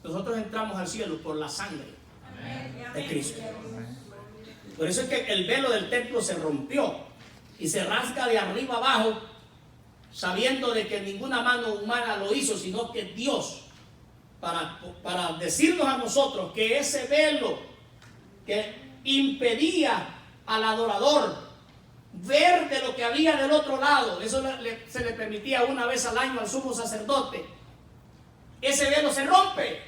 nosotros entramos al cielo por la sangre de Cristo. Por eso es que el velo del templo se rompió y se rasga de arriba abajo, sabiendo de que ninguna mano humana lo hizo, sino que Dios, para decirnos a nosotros que ese velo que impedía al adorador ver de lo que había del otro lado, eso se le permitía una vez al año al sumo sacerdote, ese velo se rompe,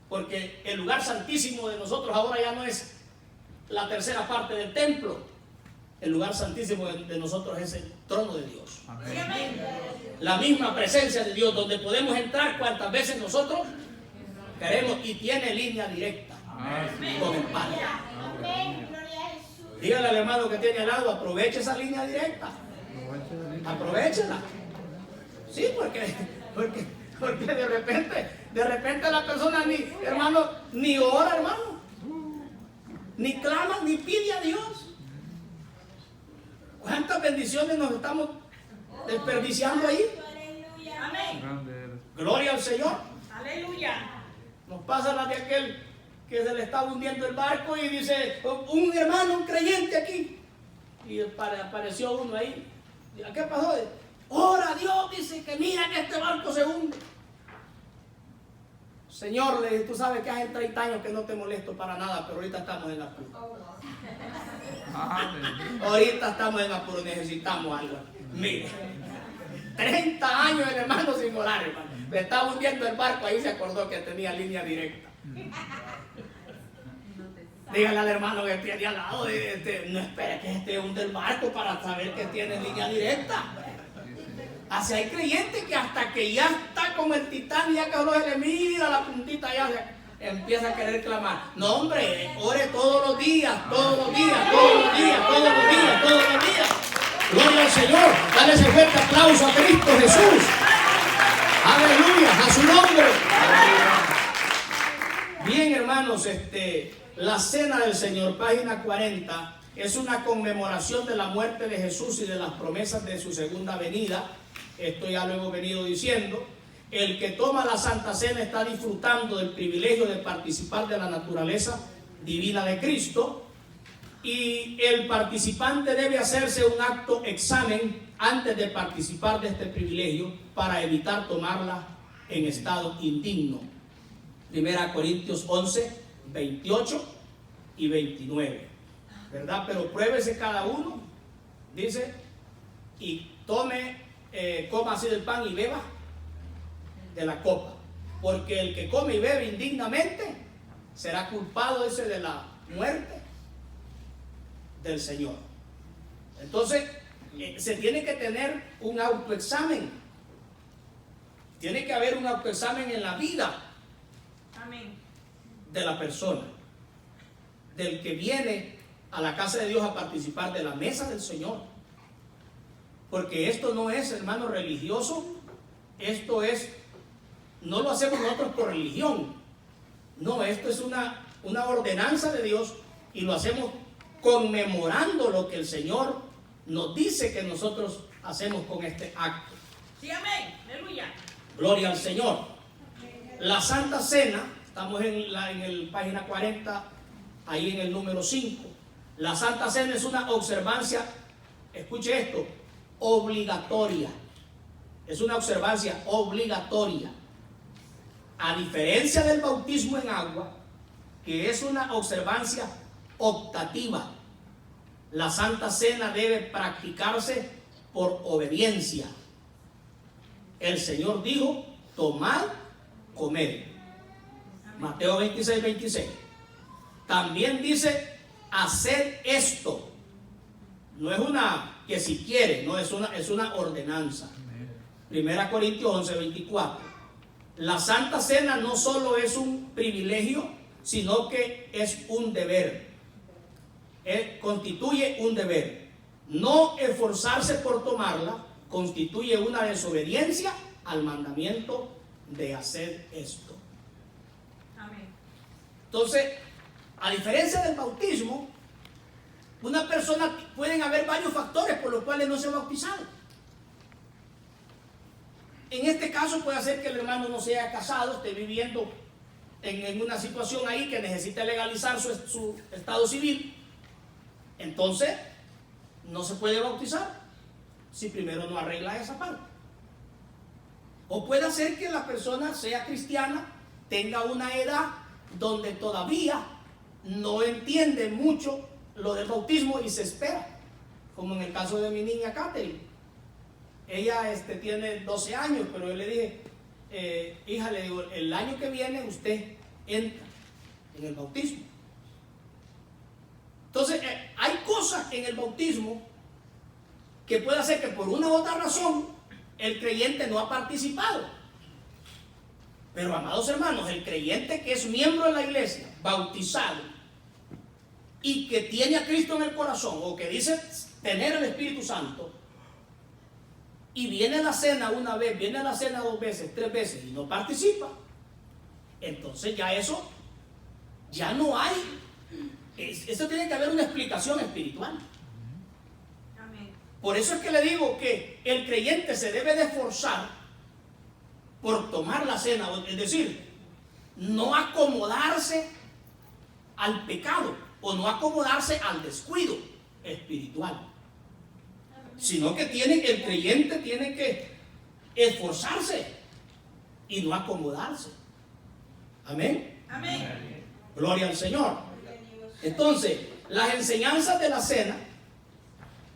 porque el lugar santísimo de nosotros ahora ya no es la tercera parte del templo. El lugar santísimo de nosotros es el trono de Dios, Sí, Amén. amén. la misma presencia de Dios, donde podemos entrar cuantas veces nosotros queremos, y tiene línea directa Amén. con el Padre. Amén. Gloria a Jesús. Dígale al hermano que tiene al lado, aproveche esa línea directa. Aprovechenla. Sí, porque de repente la persona hermano, ni ora, hermano. Ni clama, ni pide a Dios. ¿Cuántas bendiciones nos estamos desperdiciando ahí? Aleluya. Amén. Grande eres. Gloria al Señor. Aleluya. Nos pasa la de aquel que se le estaba hundiendo el barco y dice, un hermano, un creyente aquí. Y apareció uno ahí. ¿Qué pasó? Ora a Dios, dice que mira que este barco se hunde. Señor, le dije, tú sabes que hace 30 años que no te molesto para nada, pero ahorita estamos en apuro. Aleluya. Ahorita estamos en apuro, necesitamos algo. Mire, 30 años el hermano sin orar, hermano. Le estaba hundiendo el barco, ahí se acordó que tenía línea directa. Dígale al hermano que tiene al lado, no espere que esté hunde el barco para saber que tiene línea directa. Así hay creyentes que hasta que ya está como el titán, ya que solo se le mira la puntita, ya empieza a querer clamar. No, hombre, ore todos los días, todos los días, todos los días, todos los días, todos los días. Gloria al Señor. Dale ese fuerte aplauso a Cristo Jesús. Aleluya, a su nombre. Bien, hermanos, la cena del Señor, página 40, es una conmemoración de la muerte de Jesús y de las promesas de su segunda venida. Esto ya lo hemos venido diciendo. El que toma la Santa Cena está disfrutando del privilegio de participar de la naturaleza divina de Cristo, y el participante debe hacerse un acto examen antes de participar de este privilegio para evitar tomarla en estado indigno. 1 Corintios 11, 28 y 29, ¿verdad? Pero pruébese cada uno, dice, y coma así del pan y beba de la copa, porque el que come y bebe indignamente será culpado ese de la muerte del Señor. Entonces, se tiene que tener un autoexamen. Tiene que haber un autoexamen en la vida Amén. de la persona, del que viene a la casa de Dios a participar de la mesa del Señor. Porque esto no es, hermano, religioso. Esto es, no lo hacemos nosotros por religión. No, esto es una ordenanza de Dios y lo hacemos conmemorando lo que el Señor nos dice que nosotros hacemos con este acto. Sí, amén. Aleluya. Gloria al Señor. La Santa Cena, estamos en el página 40, ahí en el número 5. La Santa Cena es una observancia, escuche esto, obligatoria. Es una observancia obligatoria. A diferencia del bautismo en agua, que es una observancia optativa, la Santa Cena debe practicarse por obediencia. El Señor dijo, tomad, comed. Mateo 26, 26. También dice, haced esto. No es una que si quiere, no es una ordenanza. 1 Corintios 11, 24. La Santa Cena no solo es un privilegio, sino que es un deber. Constituye un deber. No esforzarse por tomarla constituye una desobediencia al mandamiento de hacer esto. Amén. Entonces, a diferencia del bautismo, una persona, pueden haber varios factores por los cuales no se ha bautizado. En este caso puede ser que el hermano no se haya casado, esté viviendo en una situación ahí que necesita legalizar su estado civil. Entonces, no se puede bautizar si primero no arregla esa parte. O puede ser que la persona sea cristiana, tenga una edad donde todavía no entiende mucho lo del bautismo y se espera, como en el caso de mi niña Catherine. Ella tiene 12 años, pero yo le dije, hija, le digo, el año que viene usted entra en el bautismo. Entonces, hay cosas en el bautismo que puede hacer que por una u otra razón el creyente no ha participado. Pero, amados hermanos, el creyente que es miembro de la iglesia, bautizado, y que tiene a Cristo en el corazón, o que dice tener el Espíritu Santo, y viene a la cena una vez, viene a la cena 2 veces, 3 veces, y no participa, entonces ya eso, ya no hay. Eso tiene que haber una explicación espiritual. Amén. Por eso es que le digo que el creyente se debe de esforzar por tomar la cena, es decir, no acomodarse al pecado o no acomodarse al descuido espiritual, sino que el creyente tiene que esforzarse y no acomodarse. Amén. Amén. Gloria al Señor. Entonces, las enseñanzas de la cena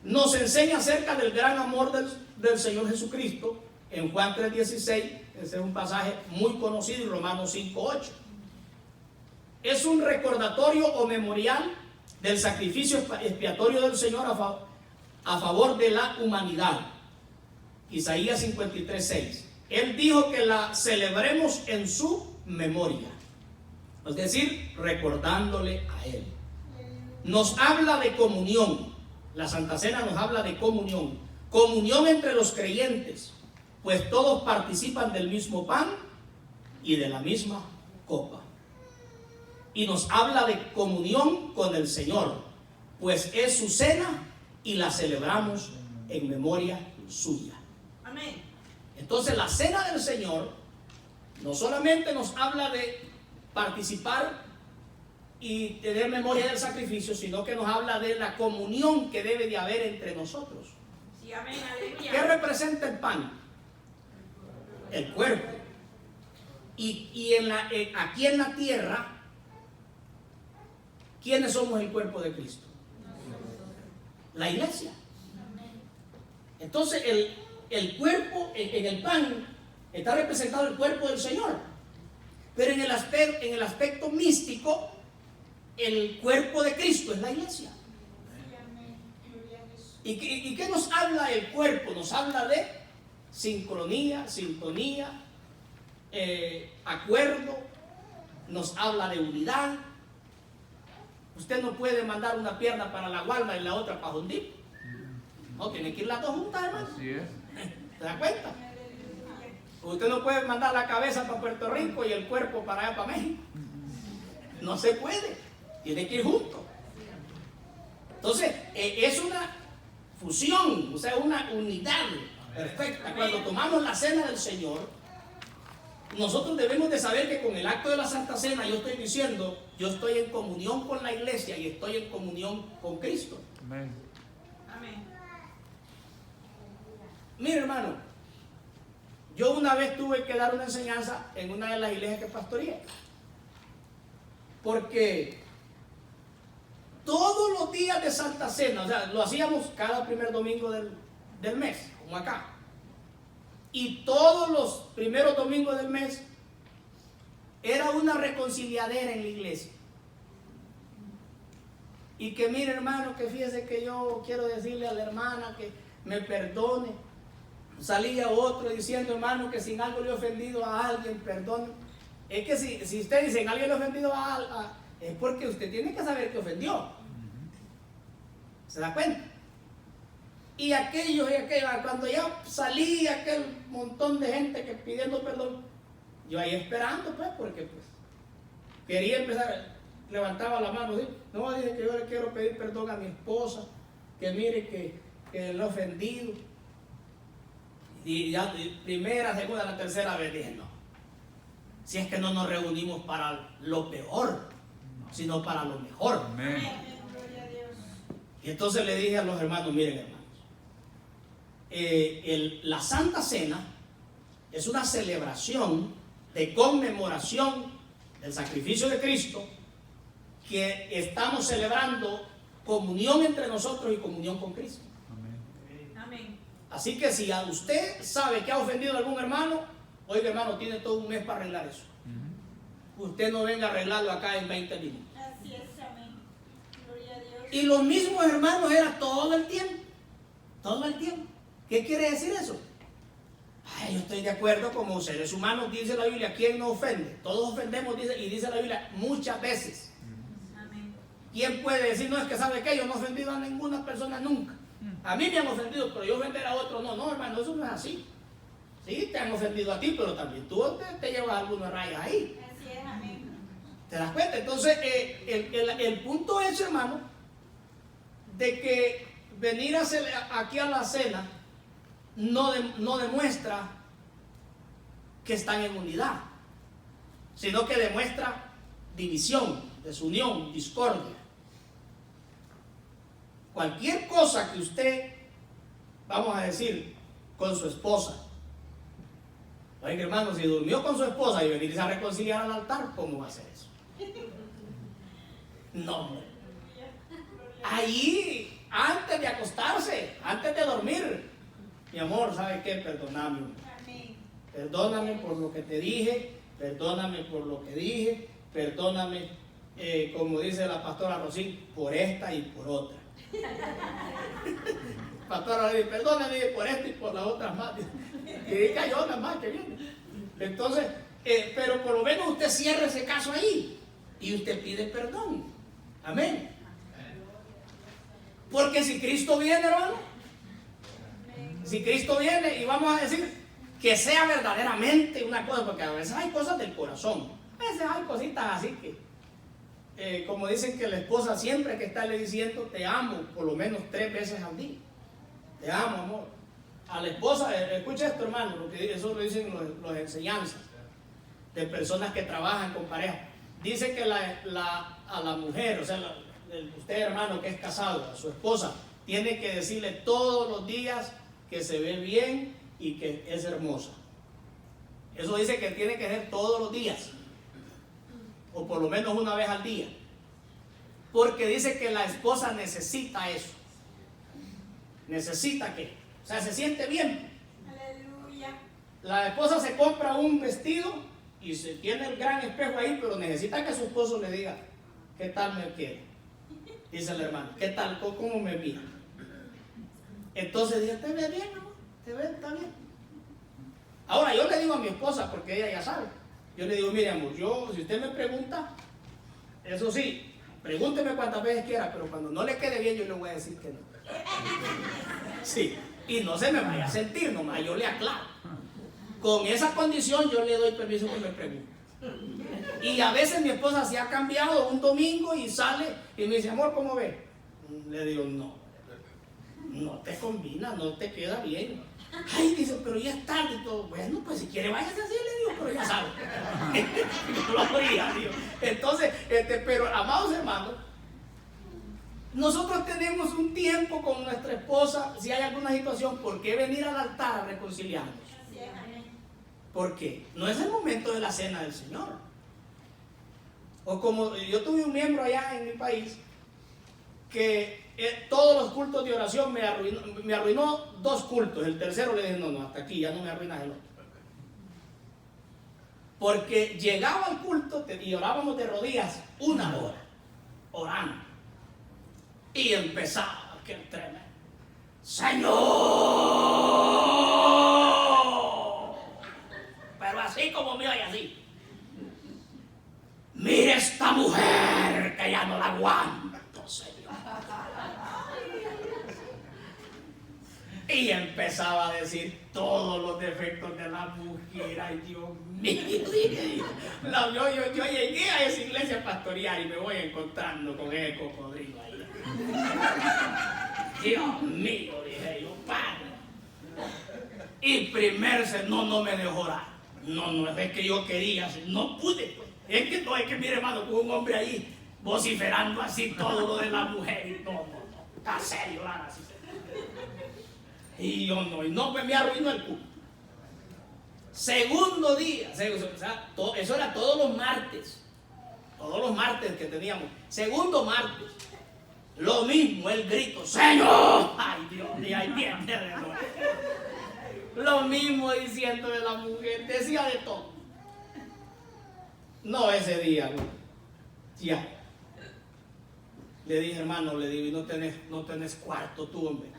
nos enseñan acerca del gran amor del Señor Jesucristo en Juan 3:16. Ese es un pasaje muy conocido, y Romanos 5:8. Es un recordatorio o memorial del sacrificio expiatorio del Señor a favor de la humanidad. Isaías 53:6. Él dijo que la celebremos en su memoria, es decir, recordándole a Él. Nos habla de comunión. La Santa Cena nos habla de comunión. Comunión entre los creyentes, pues todos participan del mismo pan y de la misma copa. Y nos habla de comunión con el Señor, pues es su cena y la celebramos en memoria suya. Amén. Entonces, la cena del Señor no solamente nos habla de participar y tener memoria del sacrificio, sino que nos habla de la comunión que debe de haber entre nosotros. Sí, amén. Aleluya. ¿Qué representa el pan? El cuerpo. Y aquí en la tierra, ¿quiénes somos el cuerpo de Cristo? La iglesia. Entonces el cuerpo, en el pan, está representado el cuerpo del Señor. Pero en el aspecto místico, el cuerpo de Cristo es la iglesia. ¿Y qué nos habla el cuerpo? Nos habla de sincronía, sintonía, acuerdo, nos habla de unidad. Usted no puede mandar una pierna para la Gualma y la otra para Jundí. No, tiene que ir las dos juntas, hermano. Así es. ¿Se da cuenta? Usted no puede mandar la cabeza para Puerto Rico y el cuerpo para allá, para México. No se puede. Tiene que ir juntos. Entonces, es una fusión, o sea, una unidad perfecta. Cuando tomamos la cena del Señor, nosotros debemos de saber que con el acto de la Santa Cena yo estoy diciendo, yo estoy en comunión con la iglesia y estoy en comunión con Cristo. Amén. Amén. Mire, hermano, yo una vez tuve que dar una enseñanza en una de las iglesias que pastoreé, porque todos los días de Santa Cena, o sea, lo hacíamos cada primer domingo del mes, como acá, y todos los primeros domingos del mes era una reconciliadera en la iglesia. Y que mire, hermano, que fíjese que yo quiero decirle a la hermana que me perdone. Salía otro diciendo, hermano, que si en algo le he ofendido a alguien, perdone. Es que si usted dice en alguien le he ofendido es porque usted tiene que saber que ofendió. ¿Se da cuenta? Y aquellos y aquellos, cuando ya salía aquel montón de gente que pidiendo perdón, yo ahí esperando, pues, porque pues quería empezar, levantaba la mano, ¿sí? No, dije que yo le quiero pedir perdón a mi esposa, que mire que le he ofendido. Y ya primera, segunda, la tercera vez dije, no, si es que no nos reunimos para lo peor, sino para lo mejor. Amén. Gloria a Dios. Y entonces le dije a los hermanos, miren hermanos, la Santa Cena es una celebración de conmemoración del sacrificio de Cristo, que estamos celebrando comunión entre nosotros y comunión con Cristo. Amén. Así que si a usted sabe que ha ofendido a algún hermano, oiga hermano, tiene todo un mes para arreglar eso. Usted no venga a arreglarlo acá en 20 minutos. Así es, amén. Gloria a Dios. Y los mismos hermanos era todo el tiempo. Todo el tiempo. ¿Qué quiere decir eso? Ay, yo estoy de acuerdo, como seres humanos, dice la Biblia, ¿quién no ofende? Todos ofendemos, y dice la Biblia, muchas veces. Amén. ¿Quién puede decir, no, es que sabe que yo no he ofendido a ninguna persona nunca? A mí me han ofendido, pero yo ofender a otro, no, hermano, eso no es así. Sí, te han ofendido a ti, pero también tú te llevas algunas rayas ahí. Así es, amén. ¿Te das cuenta? Entonces, el punto es, hermano, de que venir aquí a la cena no demuestra que están en unidad, sino que demuestra división, desunión, discordia. Cualquier cosa que usted, vamos a decir, con su esposa, oiga hermano, si durmió con su esposa y venirse a reconciliar al altar, ¿cómo va a hacer eso? No, hombre. Ahí, antes de acostarse, antes de dormir, mi amor, ¿sabe qué? Perdóname. Amén. Perdóname por lo que te dije, perdóname por lo que dije, perdóname, como dice la pastora Rosín, por esta y por otra. Pastora Rosín, perdóname por esta y por las otras más. Y diga yo nada más que viene. Entonces, pero por lo menos usted cierra ese caso ahí y usted pide perdón. Amén. Porque si Cristo viene, hermano, si Cristo viene, y vamos a decir que sea verdaderamente una cosa, porque a veces hay cosas del corazón, a veces hay cositas así que, como dicen que la esposa siempre que está le diciendo te amo, por lo menos 3 veces al día, te amo, amor. A la esposa, escucha esto hermano, eso lo dicen los enseñanzas de personas que trabajan con pareja. Dice que a la mujer, o sea, usted hermano que es casado, a su esposa, tiene que decirle todos los días que se ve bien y que es hermosa. Eso dice que tiene que ser todos los días, o por lo menos una vez al día, porque dice que la esposa necesita eso. ¿Necesita qué? O sea, se siente bien. Aleluya. La esposa se compra un vestido y se tiene el gran espejo ahí, pero necesita que su esposo le diga, ¿qué tal me quiere? Dice el hermano, ¿qué tal? ¿Cómo me mira? Entonces dice, ¿te ve bien, amor? ¿Te ve? ¿Está bien? Ahora yo le digo a mi esposa, porque ella ya sabe, yo le digo, mire amor, si usted me pregunta, eso sí, pregúnteme cuantas veces quiera, pero cuando no le quede bien yo le voy a decir que no. Sí, y no se me vaya a sentir, nomás yo le aclaro. Con esa condición yo le doy permiso que me pregunte. Y a veces mi esposa se ha cambiado un domingo y sale y me dice, amor, ¿cómo ve? Le digo, no te combina, no te queda bien. Ay, dice, pero ya es tarde y todo. Bueno, pues si quiere váyase así, le digo, pero ya sabe. Yo lo oía, digo. Entonces, pero amados hermanos, nosotros tenemos un tiempo con nuestra esposa. Si hay alguna situación, ¿por qué venir al altar a reconciliarnos? Así es, amén. ¿Por qué? No es el momento de la cena del Señor. O como yo tuve un miembro allá en mi país que todos los cultos de oración me arruinó 2 cultos. El tercero le dije, no, hasta aquí, ya no me arruinas el otro. Porque llegaba al culto y orábamos de rodillas 1 hora, orando. Y empezaba aquel tremendo, Señor. Pero así como me oye así. Mire esta mujer que ya no la aguanto, Señor. Y empezaba a decir todos los defectos de la mujer. Ay, Dios mío. Yo llegué a esa iglesia pastoral y me voy encontrando con ese cocodrilo ahí. Dios mío, dije yo, padre. Y primero no me dejó orar. No, es que yo quería, no pude. Es que mire, hermano, con un hombre ahí vociferando así todo lo de la mujer y no. Está serio, orar así. Y yo no, pues me arruinó el culto. Segundo día, eso era todos los martes que teníamos. Segundo martes, lo mismo, el grito, Señor, ay Dios mío, ay bien, lo mismo diciendo de la mujer, decía de todo. No, ese día, ya. Le dije, hermano, le digo, y no tenés cuarto tú, hombre.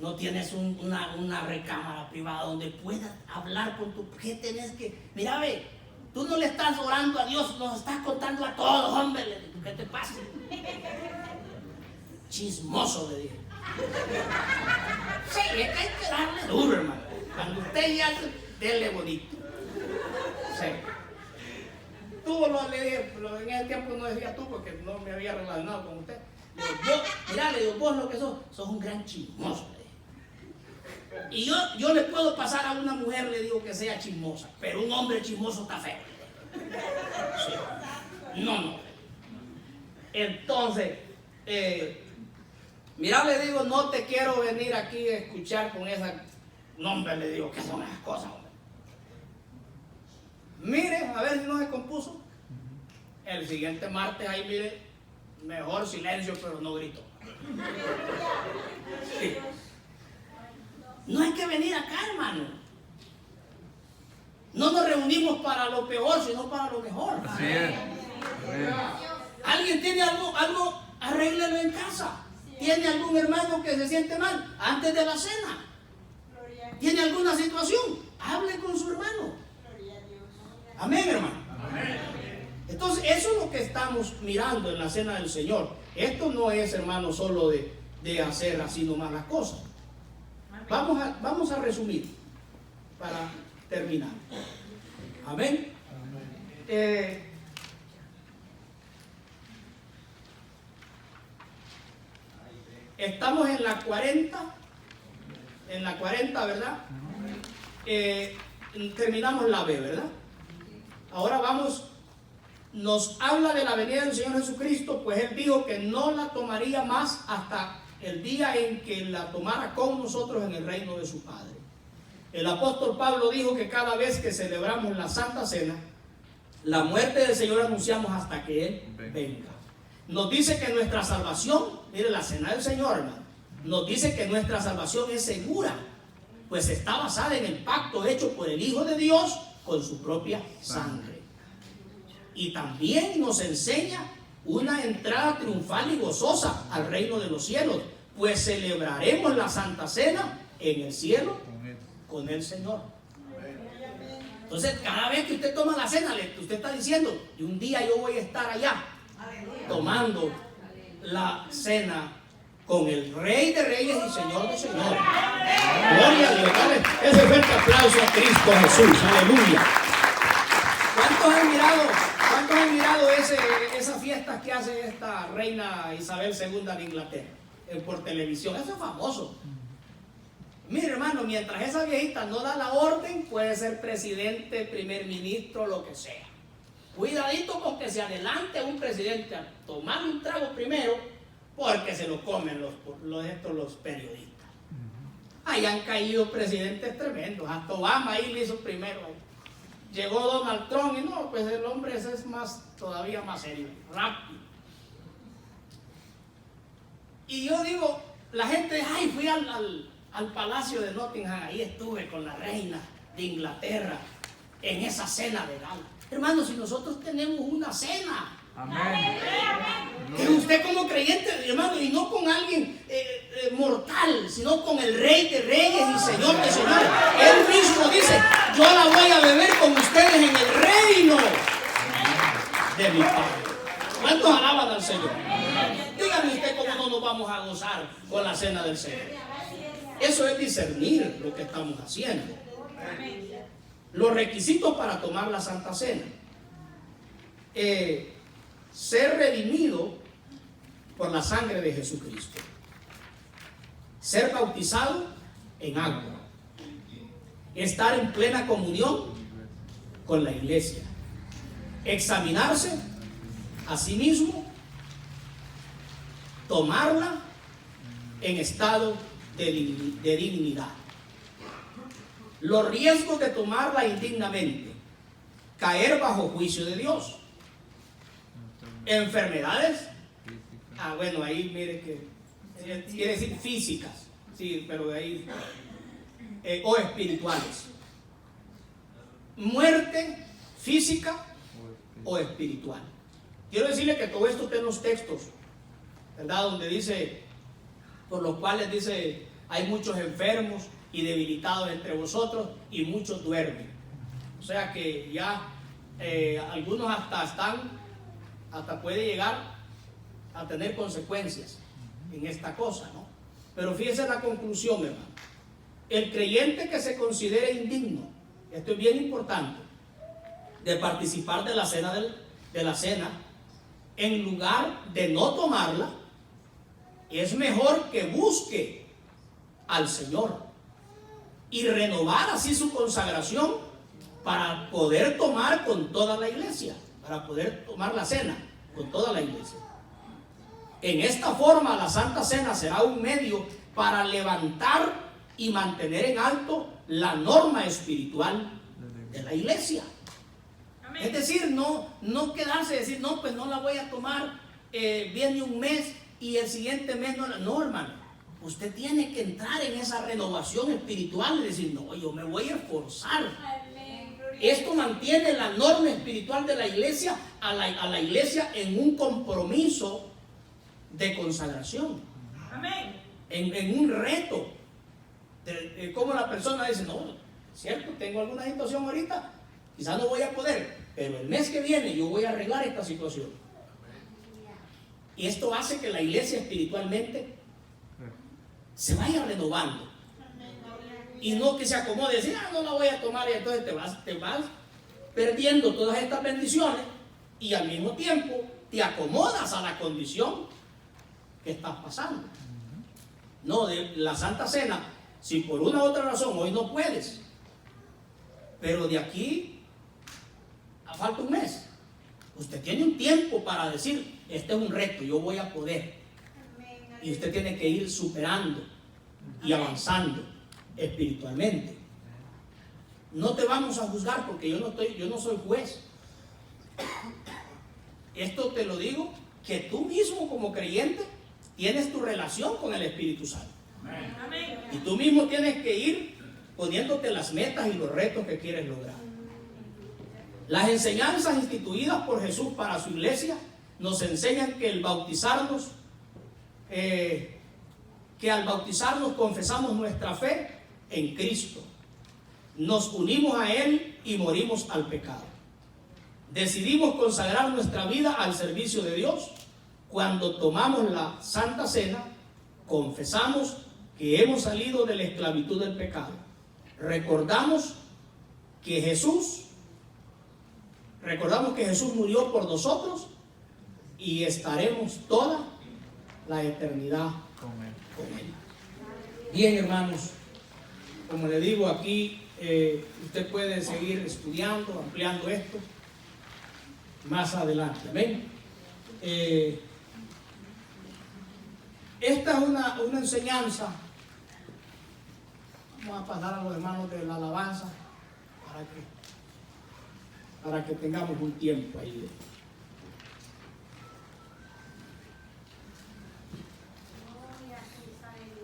No tienes una recámara privada donde puedas hablar con tu... ¿Qué tenés que...? Mira, ve, tú no le estás orando a Dios, nos estás contando a todos, hombre. Le digo, ¿qué te pasa? Chismoso, le dije. Sí, es que hay que darle duro, hermano. Cuando usted ya dele bonito. Sí. Tú le dije, pero en ese tiempo no decía tú porque no me había relacionado con usted. Le digo, vos lo que sos un gran chismoso. Y yo le puedo pasar a una mujer, le digo que sea chismosa, pero un hombre chismoso está feo. Sí. No. Entonces, mira, le digo, no te quiero venir aquí a escuchar con esa... No, hombre, le digo, ¿qué son esas cosas, hombre? Mire, a ver si no se compuso. El siguiente martes, ahí mire, mejor silencio, pero no grito. Sí. No hay que venir acá, hermano. No nos reunimos para lo peor, sino para lo mejor. Así es. ¿Alguien tiene algo? Arréglelo en casa. ¿Tiene algún hermano que se siente mal antes de la cena? ¿Tiene alguna situación? Hable con su hermano. Amén, hermano. Amén. Entonces, eso es lo que estamos mirando en la cena del Señor. Esto no es, hermano, solo de hacer así nomás las cosas. Vamos a resumir para terminar. Amén. Estamos en la 40. En la 40, ¿verdad? Terminamos la B, ¿verdad? Ahora nos habla de la venida del Señor Jesucristo, pues Él dijo que no la tomaría más hasta el día en que la tomara con nosotros en el reino de su Padre. El apóstol Pablo dijo que cada vez que celebramos la Santa Cena, la muerte del Señor anunciamos hasta que Él venga. Nos dice que nuestra salvación, mire, la Cena del Señor, hermano, nos dice que nuestra salvación es segura, pues está basada en el pacto hecho por el Hijo de Dios con su propia sangre. Y también nos enseña una entrada triunfal y gozosa al reino de los cielos, pues celebraremos la Santa Cena en el cielo con el Señor. Entonces, cada vez que usted toma la cena, usted está diciendo, y un día yo voy a estar allá tomando la cena con el Rey de Reyes y Señor de Señores. Gloria a Dios. Dale ese fuerte aplauso a Cristo Jesús. Aleluya. ¿Cuántos han mirado esas fiestas que hace esta reina Isabel II de Inglaterra por televisión? Eso es famoso. Mire, hermano, mientras esa viejita no da la orden, puede ser presidente, primer ministro, lo que sea. Cuidadito con que se adelante un presidente a tomar un trago primero, porque se lo comen los periodistas. Ahí han caído presidentes tremendos. Hasta Obama ahí le hizo primero. Llegó Donald Trump y no, pues el hombre ese es todavía más serio, rápido. Y yo digo, la gente, ay, fui al palacio de Nottingham, ahí estuve con la reina de Inglaterra en esa cena de gala. Hermano, si nosotros tenemos una cena, Amén. que usted como creyente, hermano, y no con alguien mortal, sino con el Rey de Reyes y Señor de Señores. Él mismo dice, yo la voy a beber con ustedes en el reino de mi Padre. ¿Cuántos alaban al Señor? Dígame usted cómo no nos vamos a gozar con la cena del Señor. Eso es discernir lo que estamos haciendo. Los requisitos para tomar la Santa Cena. Ser redimido por la sangre de Jesucristo. Ser bautizado en agua. Estar en plena comunión con la iglesia. Examinarse a sí mismo. Tomarla en estado de dignidad. Los riesgos de tomarla indignamente. Caer bajo juicio de Dios. Enfermedades. Bueno, ahí mire que quiere decir físicas. Sí, pero de ahí. O espirituales. Muerte física o espiritual. Quiero decirle que todo esto está en los textos, ¿verdad? Donde dice, por los cuales dice, hay muchos enfermos y debilitados entre vosotros y muchos duermen. O sea que ya algunos hasta puede llegar a tener consecuencias en esta cosa, ¿no? Pero fíjense la conclusión, hermano. El creyente que se considere indigno, esto es bien importante, de participar de la cena, en lugar de no tomarla, es mejor que busque al Señor y renovar así su consagración para poder tomar con toda la iglesia, para poder tomar la cena con toda la iglesia. En esta forma, la Santa Cena será un medio para levantar y mantener en alto la norma espiritual de la iglesia. Es decir, no quedarse y decir, no, pues no la voy a tomar, viene un mes y el siguiente mes no. No, hermano, usted tiene que entrar en esa renovación espiritual y decir, no, yo me voy a esforzar. Esto mantiene la norma espiritual de la iglesia a la iglesia en un compromiso de consagración. Amén. En un reto. Como la persona dice, no, cierto, tengo alguna situación ahorita, quizás no voy a poder, pero el mes que viene yo voy a arreglar esta situación. Y esto hace que la iglesia espiritualmente se vaya renovando. Y no que se acomode y decir, no la voy a tomar, y entonces te vas perdiendo todas estas bendiciones y al mismo tiempo te acomodas a la condición que estás pasando. No, de la Santa Cena, si por una u otra razón hoy no puedes, pero de aquí a falta un mes, usted tiene un tiempo para decir, este es un reto, yo voy a poder. Y usted tiene que ir superando y avanzando espiritualmente. No te vamos a juzgar porque yo no soy juez. Esto te lo digo, que tú mismo como creyente tienes tu relación con el Espíritu Santo. Amén. Y tú mismo tienes que ir poniéndote las metas y los retos que quieres lograr. Las enseñanzas instituidas por Jesús para su iglesia nos enseñan que al bautizarnos confesamos nuestra fe en Cristo. Nos unimos a Él y morimos al pecado. Decidimos consagrar nuestra vida al servicio de Dios. Cuando tomamos la Santa Cena, confesamos que hemos salido de la esclavitud del pecado. Recordamos que Jesús murió por nosotros y estaremos toda la eternidad con Él. Bien, hermanos, como le digo aquí, usted puede seguir estudiando, ampliando esto más adelante. Amén. Esta es una enseñanza. Vamos a pasar a los hermanos de la alabanza para que tengamos un tiempo ahí.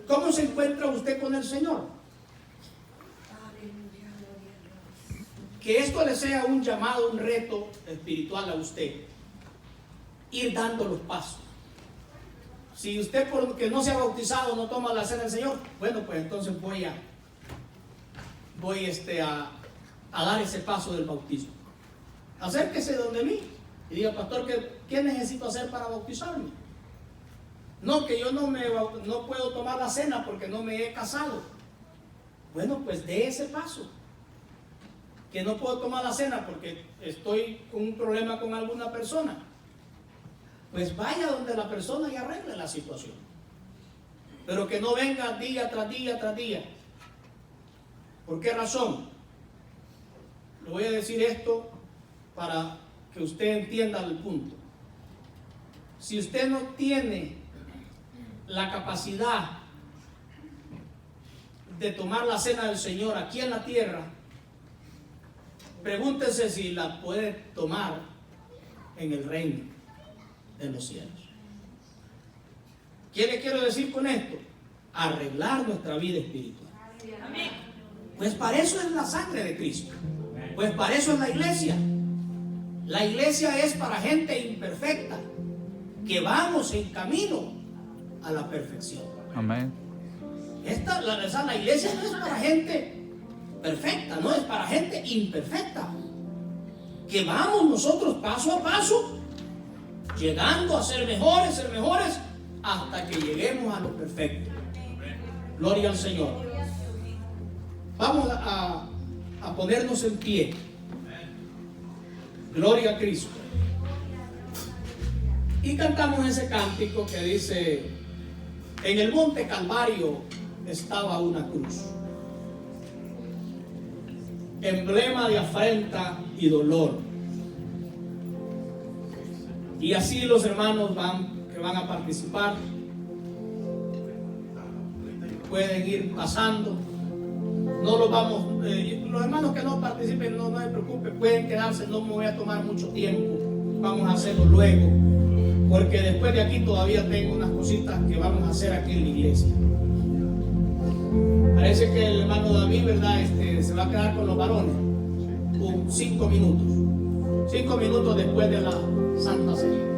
¿Cómo se encuentra usted con el Señor? Que esto le sea un llamado, un reto espiritual a usted. Ir dando los pasos. Si usted porque no se ha bautizado no toma la cena del Señor, bueno, pues entonces voy a dar ese paso del bautismo. Acérquese donde mí y diga, pastor, ¿qué necesito hacer para bautizarme? No, que yo no puedo tomar la cena porque no me he casado. Bueno, pues dé ese paso. Que no puedo tomar la cena porque estoy con un problema con alguna persona. Pues vaya donde la persona y arregle la situación. Pero que no venga día tras día tras día. ¿Por qué razón? Le voy a decir esto para que usted entienda el punto. Si usted no tiene la capacidad de tomar la cena del Señor aquí en la tierra, pregúntese si la puede tomar en el reino de los cielos. ¿Qué le quiero decir con esto? Arreglar nuestra vida espiritual. Amén. Pues para eso es la sangre de Cristo. Pues para eso es la iglesia. La iglesia es para gente imperfecta, que vamos en camino a la perfección. Amén. La iglesia no es para gente perfecta, no, es para gente imperfecta, que vamos nosotros paso a paso, llegando a ser mejores, hasta que lleguemos a lo perfecto. Gloria al Señor. Vamos a ponernos en pie. Gloria a Cristo. Y cantamos ese cántico que dice: en el monte Calvario estaba una cruz, emblema de afrenta y dolor. Y así los hermanos que van a participar pueden ir pasando. No los vamos, los hermanos que no participen, no se preocupen, pueden quedarse, no me voy a tomar mucho tiempo, vamos a hacerlo luego, porque después de aquí todavía tengo unas cositas que vamos a hacer aquí en la iglesia. Parece que el hermano David, ¿verdad? Se va a quedar con los varones 5 minutos después de la Santa Cena.